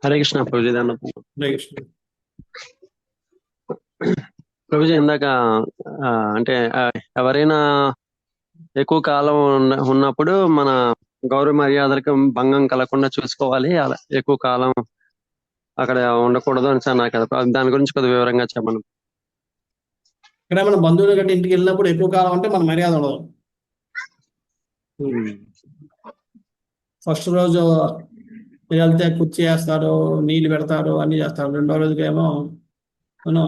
[SPEAKER 1] హరే కృష్ణ ప్రభుజీ.
[SPEAKER 2] హరే కృష్ణ.
[SPEAKER 1] ప్రభుజీ, ఇందాక అంటే ఎవరైనా ఎక్కువ కాలం ఉన్నప్పుడు మన గౌరవ మర్యాదలకు భంగం కలగకుండా చూసుకోవాలి, అలా ఎక్కువ కాలం అక్కడ ఉండకూడదు అని అన్నారు కదా. దాని గురించి కొద్దిగా వివరంగా చెప్పండి.
[SPEAKER 2] ఇక్కడ మన బంధువుల గట్టి ఇంటికి వెళ్ళినప్పుడు ఎక్కువ కాలం అంటే మన మర్యాద ఉండదు. ఫస్ట్ రోజు వెళ్తే కుర్చీ వేస్తారు, నీళ్ళు పెడతారు, అన్ని చేస్తారు. రెండో రోజుకి ఏమో మనం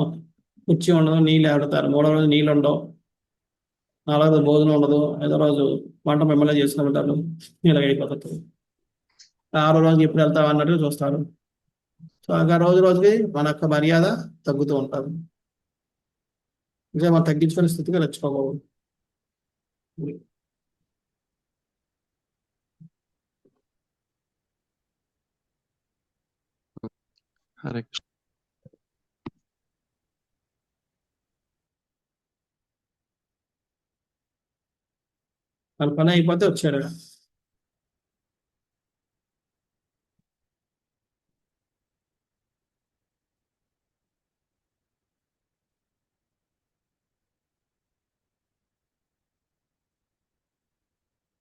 [SPEAKER 2] కుర్చీ ఉండదు, నీళ్ళు పెడతారు. మూడో రోజు నీళ్ళు ఉండవు. నాలుగో రోజు భోజనం ఉండదు. ఐదో రోజు వంట మిమ్మల్ని చేసుకుంటారు. ఇలాగ అయిపోతుంది. ఆరో రోజుకి ఎప్పుడు వెళ్తావు అన్నట్టు చూస్తారు. సో ఇంకా రోజుకి మన యొక్క మర్యాద తగ్గుతూ ఉంటారు. ఇంకా మనం తగ్గించుకునే స్థితిగా రెచ్చిపోకూడదు.
[SPEAKER 1] హరే కృష్ణ.
[SPEAKER 2] మన పని అయిపోతే వచ్చాడు.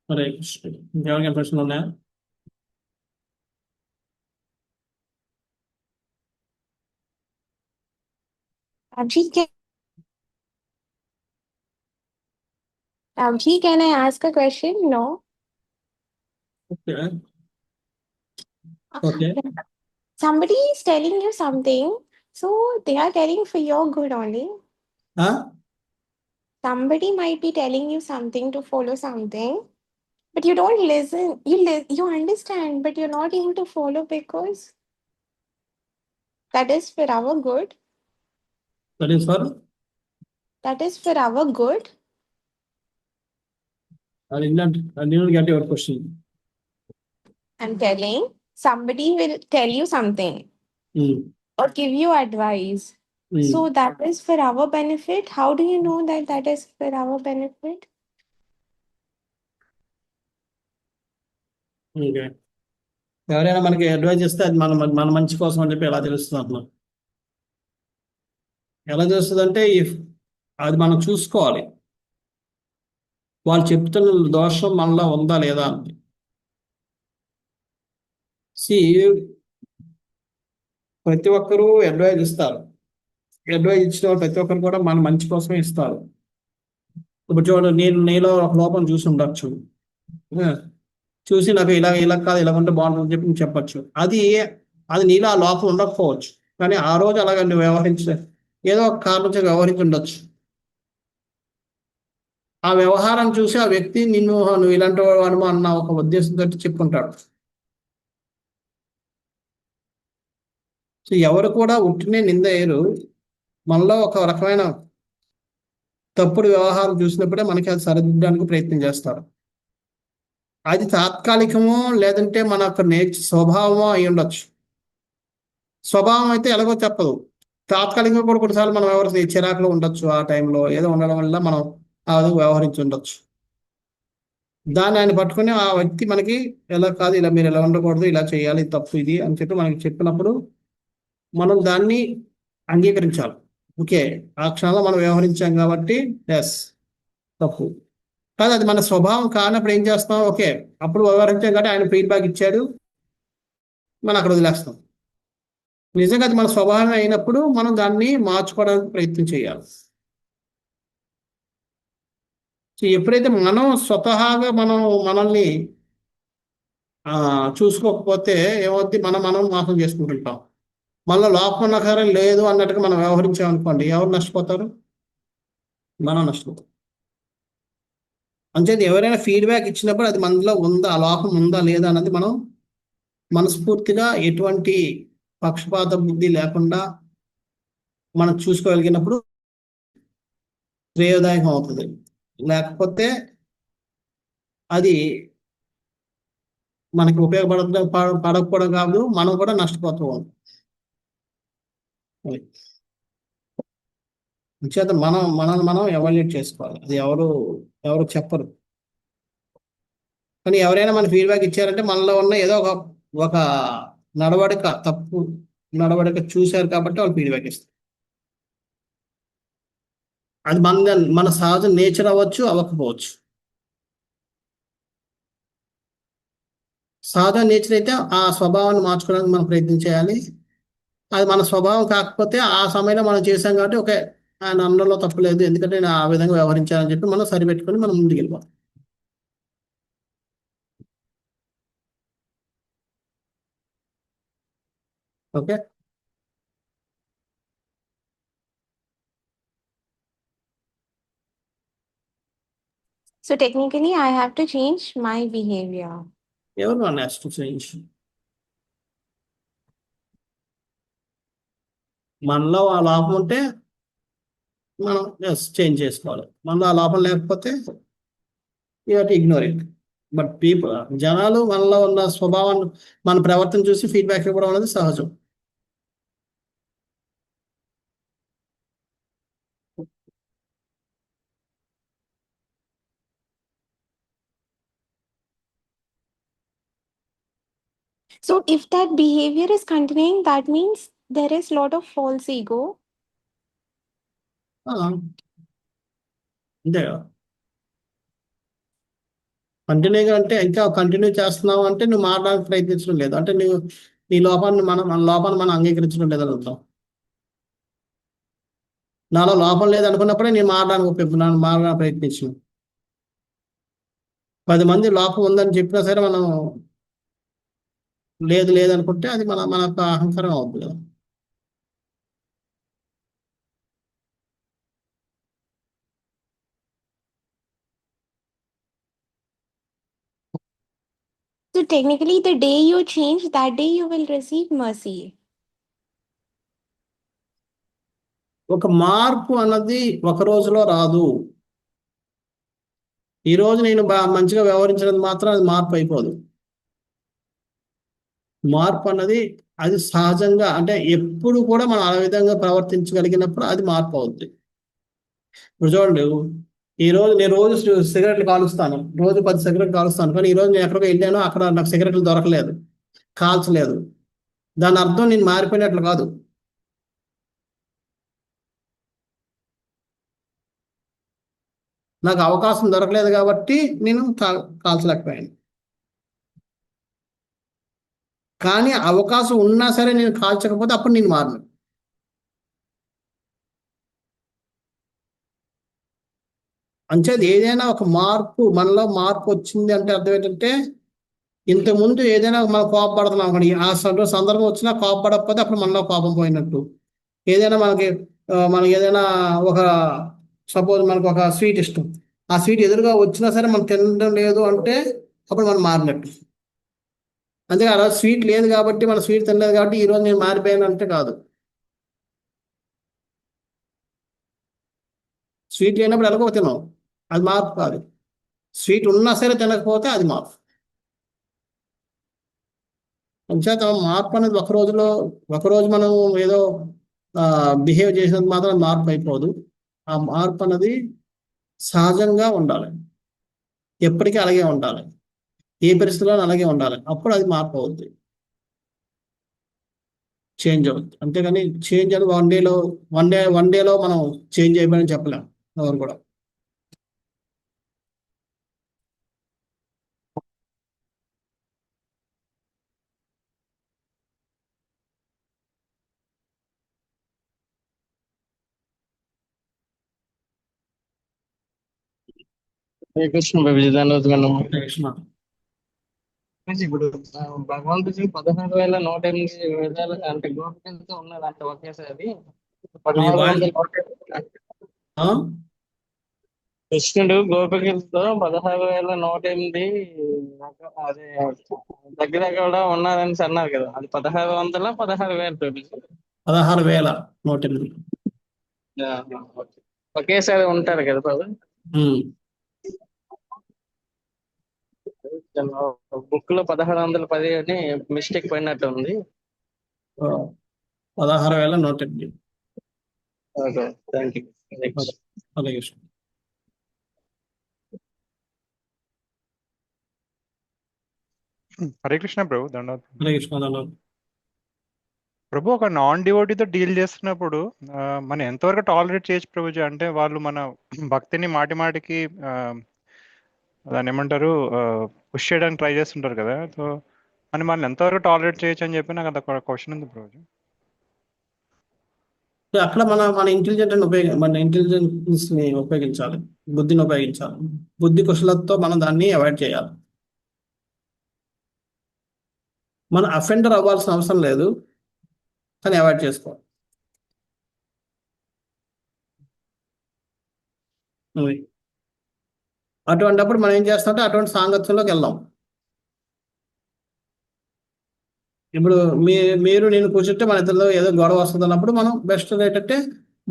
[SPEAKER 2] హరే కృష్ణ. ఇంకెవరికైనా ప్రశ్నలు ఉన్నాయా?
[SPEAKER 4] Abhi, can I ask a question? No.
[SPEAKER 2] Okay. Okay.
[SPEAKER 4] Somebody is telling you something, so they are telling for your good only.
[SPEAKER 2] ఆ?
[SPEAKER 4] Somebody might be telling you something to follow something, but you don't listen. You understand, but you're not able to follow because that is for our good.
[SPEAKER 2] That is for
[SPEAKER 4] That is for our good.
[SPEAKER 2] I didn't get your question.
[SPEAKER 4] I'm telling somebody will tell you something
[SPEAKER 2] Hmm.
[SPEAKER 4] or give you advice.
[SPEAKER 2] Hmm.
[SPEAKER 4] So that is for our benefit. How do you know that that is for our benefit?
[SPEAKER 2] Okay. ఎవరైనా మనకి advise ఇస్తే అది మన మంచి కోసం అని చెప్పి ఎలా తెలుస్తుంది అంటున్నాం. ఎలా తెలుస్తుంది అంటే అది మనం చూసుకోవాలి, వాళ్ళు చెప్తున్న దోషం మనలో ఉందా లేదా అని. ప్రతి ఒక్కరూ అడ్వైజ్ ఇస్తారు. అడ్వైజ్ ఇచ్చిన వాళ్ళు ప్రతి ఒక్కరు కూడా మన మంచి కోసమే ఇస్తారు. ఇప్పుడు చూడండి, నేను నీలో ఒక లోపం చూసి ఉండొచ్చు, చూసి నాకు ఇలా ఇలా కాదు ఇలా ఉంటే బాగుంటుందని చెప్పి నువ్వు చెప్పచ్చు. అది నీలో ఆ లోపం ఉండకపోవచ్చు, కానీ ఆ రోజు అలాగే నువ్వు ఏదో ఒక కారణం చేసి వ్యవహరించి ఉండొచ్చు. ఆ వ్యవహారం చూసి ఆ వ్యక్తి నువ్వు ఇలాంటి వాడు అన్న ఒక ఉద్దేశంతో చెప్పుకుంటాడు. సో ఎవరు కూడా ఉట్టినే నింద వేయరు. మనలో ఒక రకమైన తప్పుడు వ్యవహారం చూసినప్పుడే మనకి అది సరిదిద్దడానికి ప్రయత్నం చేస్తారు. అది తాత్కాలికమో లేదంటే మన యొక్క స్వభావమో అయి ఉండొచ్చు. స్వభావం అయితే ఎలాగో చెప్పదు. తాత్కాలికంగా కూడా కొన్నిసార్లు మనం ఎవరి చిరాకులో ఉండొచ్చు, ఆ టైంలో ఏదో ఉండడం వల్ల మనం ఆ విధంగా వ్యవహరించి ఉండొచ్చు. దాన్ని ఆయన పట్టుకుని ఆ వ్యక్తి మనకి ఎలా కాదు, ఇలా మీరు ఎలా ఉండకూడదు, ఇలా చేయాలి, తప్పు ఇది అని చెప్పి మనకి చెప్పినప్పుడు మనం దాన్ని అంగీకరించాలి. ఓకే, ఆ క్షణంలో మనం వ్యవహరించాం కాబట్టి ఎస్ తప్పు కాదు, అది మన స్వభావం కానప్పుడు ఏం చేస్తాం, ఓకే అప్పుడు వ్యవహరించాం కాబట్టి ఆయన ఫీడ్బ్యాక్ ఇచ్చాడు, మనం అక్కడ వదిలేస్తాం. నిజంగా అది మన స్వభావం అయినప్పుడు మనం దాన్ని మార్చుకోవడానికి ప్రయత్నం చేయాలి. సో ఎప్పుడైతే మనం స్వతహాగా మనల్ని చూసుకోకపోతే ఏమవుద్ది, మనం మోసం చేసుకుంటుంటాం. మళ్ళీ లోపం నకారం లేదు అన్నట్టుగా మనం వ్యవహరించామనుకోండి, ఎవరు నష్టపోతారు? మనం నష్టపోతాం. అంచేది ఎవరైనా ఫీడ్బ్యాక్ ఇచ్చినప్పుడు అది మనలో ఉందా, ఆ లోపం ఉందా లేదా అన్నది మనం మనస్ఫూర్తిగా ఎటువంటి పక్షపాత బుద్ధి లేకుండా మనం చూసుకోగలిగినప్పుడు శ్రేయోదాయకం అవుతుంది. లేకపోతే అది మనకి పడకపోవడం కాదు, మనం కూడా నష్టపోతూ ఉంటాం. చేత మనం ఎవాల్యుయేట్ చేసుకోవాలి. అది ఎవరు చెప్పరు. కానీ ఎవరైనా మన ఫీడ్బ్యాక్ ఇచ్చారంటే మనలో ఉన్న ఏదో ఒక నడవడిక, తప్పు నడవడిక చూశారు కాబట్టి వాళ్ళు ఫీడ్బ్యాక్ ఇస్తారు. అది మన సహజ నేచర్ అవ్వచ్చు, అవ్వకపోవచ్చు. సహజ నేచర్ అయితే ఆ స్వభావాన్ని మార్చుకోవడానికి మనం ప్రయత్నం చేయాలి. అది మన స్వభావం కాకపోతే ఆ సమయంలో మనం చేసాం కాబట్టి ఓకే, ఆయన అన్నంలో తప్పు లేదు, ఎందుకంటే నేను ఆ విధంగా వ్యవహరించాలని చెప్పి మనం సరిపెట్టుకొని మనం ముందుకు వెళ్ళిపోతాం. Okay.
[SPEAKER 4] So technically, I have to change my behavior.
[SPEAKER 2] ఎవరు నెక్స్ట్ చేంజ్? మనలో ఆ లోపం ఉంటే మనం చేంజ్ చేసుకోవాలి. మనలో ఆ లోపం లేకపోతే you have to ignore it. But జనాలు మనలో ఉన్న స్వభావాన్ని, మన ప్రవర్తన చూసి ఫీడ్బ్యాక్ ఇవ్వడం అనేది సహజం.
[SPEAKER 4] So if that behavior is continuing, that means there is a lot of false ego.
[SPEAKER 2] అంతే కదా. కంటిన్యూగా అంటే ఇంకా కంటిన్యూ చేస్తున్నావు అంటే నువ్వు మారడానికి ప్రయత్నించడం లేదు, అంటే నువ్వు నీ లోపాన్ని మన లోపాన్ని మనం అంగీకరించడం లేదని అర్థం. నాలో లోపం లేదనుకున్నప్పుడే నేను మారడానికి ప్రయత్నించను. 10 మంది లోపం ఉందని చెప్పినా సరే మనం లేదు లేదనుకుంటే అది మన యొక్క అహంకారం అవుతుంది కదా.
[SPEAKER 4] So technically, the day you change, that day you will receive mercy.
[SPEAKER 2] ఒక మార్పు అన్నది ఒక రోజులో రాదు. ఈ రోజు నేను మంచిగా వ్యవహరించడం మాత్రం అది మార్పు అయిపోదు. మార్పు అన్నది అది సహజంగా, అంటే ఎప్పుడు కూడా మనం ఆ విధంగా ప్రవర్తించగలిగినప్పుడు అది మార్పు అవుద్ది. ఇప్పుడు చూడండి, నేను రోజు సిగరెట్లు కాలుస్తాను, రోజు 10 సిగరెట్లు కాలుస్తాను, కానీ ఈ రోజు నేను ఎక్కడికో వెళ్ళాను, అక్కడ నాకు సిగరెట్లు దొరకలేదు, కాల్చలేదు. దాని అర్థం నేను మారిపోయినట్లు కాదు. నాకు అవకాశం దొరకలేదు కాబట్టి నేను కాల్చలేకపోయాను. కానీ అవకాశం ఉన్నా సరే నేను కాల్చకపోతే అప్పుడు నేను మారను. అంచేది ఏదైనా ఒక మార్పు, మనలో మార్పు వచ్చింది అంటే అర్థం ఏంటంటే, ఇంతకుముందు ఏదైనా మనం కోపపడుతున్నాం అనుకోండి, ఆ సందర్భం వచ్చినా కోపపడకపోతే అప్పుడు మనలో కోపం పోయినట్టు. ఏదైనా మనకి ఏదైనా ఒక సపోజ్ మనకు ఒక స్వీట్ ఇష్టం, ఆ స్వీట్ ఎదురుగా వచ్చినా సరే మనం తినడం లేదు అంటే అప్పుడు మనం మారినట్టు. అంతే ఆ రోజు స్వీట్ లేదు కాబట్టి, మనం స్వీట్ తినలేదు కాబట్టి ఈ రోజు నేను మారిపోయాను అంటే కాదు. స్వీట్ లేనప్పుడు ఎలాగో తినాం, అది మార్పు కాదు. స్వీట్ ఉన్నా సరే తినకపోతే అది మార్పు. అంచేత మార్పు అనేది ఒకరోజు మనం ఏదో బిహేవ్ చేసినందుకు మాత్రం మార్పు అయిపోదు. ఆ మార్పు అనేది సహజంగా ఉండాలి, ఎప్పటికీ అలాగే ఉండాలి, ఏ పరిస్థితుల్లో అలాగే ఉండాలి, అప్పుడు అది మార్పు అవుద్ది, చేంజ్ అవుద్ది. అంతేగాని చేంజ్ అని వన్ డేలో మనం చేంజ్ అయిపోయాలని చెప్పలేం ఎవరు కూడా.
[SPEAKER 1] హరే కృష్ణ ప్రభుజీ, ధన్యవాదాలు.
[SPEAKER 2] కృష్ణ.
[SPEAKER 1] ఇప్పుడు భగవంతుడికి 16,108 విధాలు అంటే గోపికలతో ఉన్నది అంటే ఒకేసారి
[SPEAKER 2] మీ వాయిస్
[SPEAKER 1] 1600. కృష్ణుడు గోపికలతో 16,108 అదే దగ్గర కూడా ఉన్నారని అన్నారు కదా, అది 1600 16,000.
[SPEAKER 2] 16,108.
[SPEAKER 1] ఒకేసారి ఉంటారు కదా బాబు. బుక్ లో 1610 అని మిస్టేక్ పడినట్టు ఉంది.
[SPEAKER 2] 16,108.
[SPEAKER 1] Okay, thank you.
[SPEAKER 2] అలాగే.
[SPEAKER 6] హరే కృష్ణ ప్రభు, దండవత్.
[SPEAKER 2] హరే కృష్ణ.
[SPEAKER 6] ప్రభు, ఒక నాన్ డివోటీతో డీల్ చేస్తున్నప్పుడు మనం ఎంతవరకు టాలరేట్ చేయొచ్చు ప్రభుజీ? అంటే వాళ్ళు మన భక్తిని మాటి మాటికి దాన్ని ఏమంటారు పుష్ చేయడానికి ట్రై చేస్తుంటారు కదా, సో అని మనం ఎంతవరకు టాలరేట్ చేయొచ్చు అని చెప్పి నాకు అంత క్వశ్చన్ ఉంది ప్రభుజీ.
[SPEAKER 2] అక్కడ మన ఇంటెలిజెన్స్ ని ఉపయోగించాలి, బుద్ధిని ఉపయోగించాలి. బుద్ధి కుశలతతో మనం దాన్ని అవాయిడ్ చేయాలి. మనం అఫెండర్ అవ్వాల్సిన అవసరం లేదు, కానీ అవాయిడ్ చేసుకోవాలి. అటువంటిప్పుడు మనం ఏం చేస్తామంటే అటువంటి సాంగత్యంలోకి వెళ్దాం. ఇప్పుడు మీరు నేను కూర్చుంటే మన ఇద్దరిలో ఏదో గొడవ వస్తుంది అన్నప్పుడు మనం బెస్ట్ ఏంటంటే,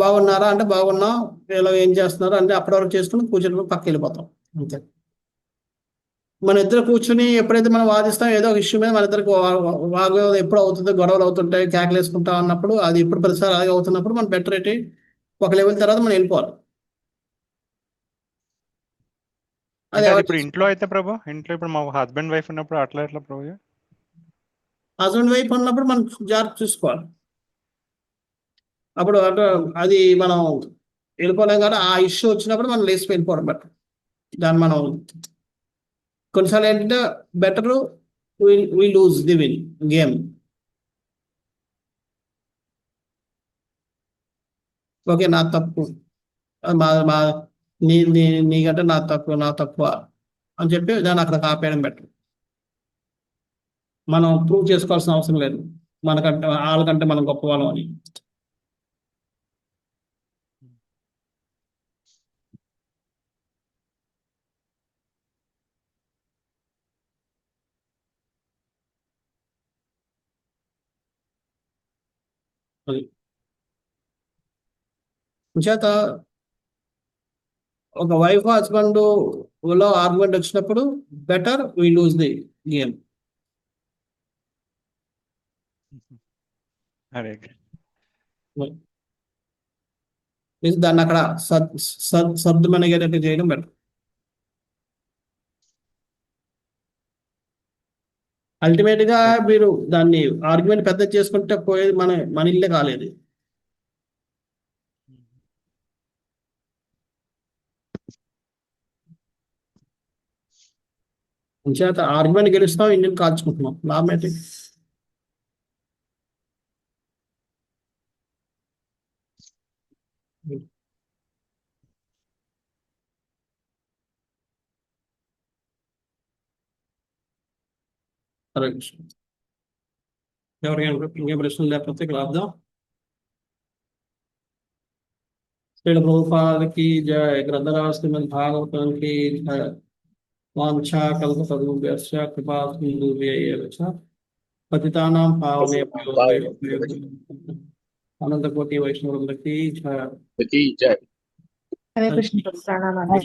[SPEAKER 2] బాగున్నారా అంటే బాగున్నాం, ఇలా ఏం చేస్తున్నారు అంటే అప్పటి వరకు చేసుకుని కూర్చుని పక్కకి వెళ్ళిపోతాం, అంతే. మన ఇద్దరు కూర్చుని ఎప్పుడైతే మనం వాదిస్తాం ఏదో ఒక ఇష్యూ మీద, మన ఇద్దరికి వాగ్వాదం ఎప్పుడు అవుతుంది, గొడవలు అవుతుంటాయి, కేకలు వేసుకుంటాం అన్నప్పుడు, అది ఎప్పుడు ప్రతిసారి అలాగే అవుతున్నప్పుడు మనం బెటర్ ఏంటి, ఒక లెవెల్ తర్వాత మనం వెళ్ళిపోవాలి.
[SPEAKER 6] అంటే అది ఇప్పుడు ఇంట్లో అయితే ప్రభు, ఇంట్లో ఇప్పుడు మా హస్బెండ్ వైఫ్ ఉన్నప్పుడు అట్లా ఎట్లా ప్రభు?
[SPEAKER 2] హస్బెండ్ వైఫ్ ఉన్నప్పుడు మనం జాగ్రత్త చూసుకోవాలి. అప్పుడు అది మనం వెళ్ళిపోలేం కానీ ఆ ఇష్యూ వచ్చినప్పుడు మనం లేచి వెళ్ళిపోవడం బెటర్. దాన్ని మనం కొన్నిసార్లు ఏంటంటే better we lose the win game. Okay, నా తప్పు, నీకంటే నా తక్కువ అని చెప్పి దాన్ని అక్కడ ఆపేయడం బెటర్. మనం ప్రూవ్ చేసుకోవాల్సిన అవసరం లేదు మనకంటే వాళ్ళకంటే మనం గొప్ప వాళ్ళం అని. అది చేత ఒక వైఫ్ హస్బెండ్ లో ఆర్గ్యుమెంట్ వచ్చినప్పుడు better we lose the game.
[SPEAKER 6] అరే
[SPEAKER 2] దాన్ని అక్కడ సర్దు మనగేటట్టు చేయడం బెటర్. అల్టిమేట్ గా మీరు దాన్ని ఆర్గ్యుమెంట్ పెద్ద చేసుకుంటే పోయేది మన ఇల్లే కాలేదు. చేత ఆర్గ్యుమెంట్ గెలుస్తాం, ఇండియన్ కాల్చుకుంటున్నాం, లాభం ఏంటి? హరే కృష్ణ. ఎవరికైనా ఇంకేం ప్రశ్నలు లేకపోతే ఇక్కడ ఆపుదాం. శ్రీల ప్రభుపాదకి జయ. గ్రంథరాజ్ శ్రీమద్ భాగవతానికి జయ. వాంఛా కల్పతరుభ్యశ్చ కృపా సింధుభ్యైవ చ పతితానాం పావనేభ్యో అనంతకోటి వైష్ణవులకి జయ.
[SPEAKER 5] హరే కృష్ణ ప్రణామాలు.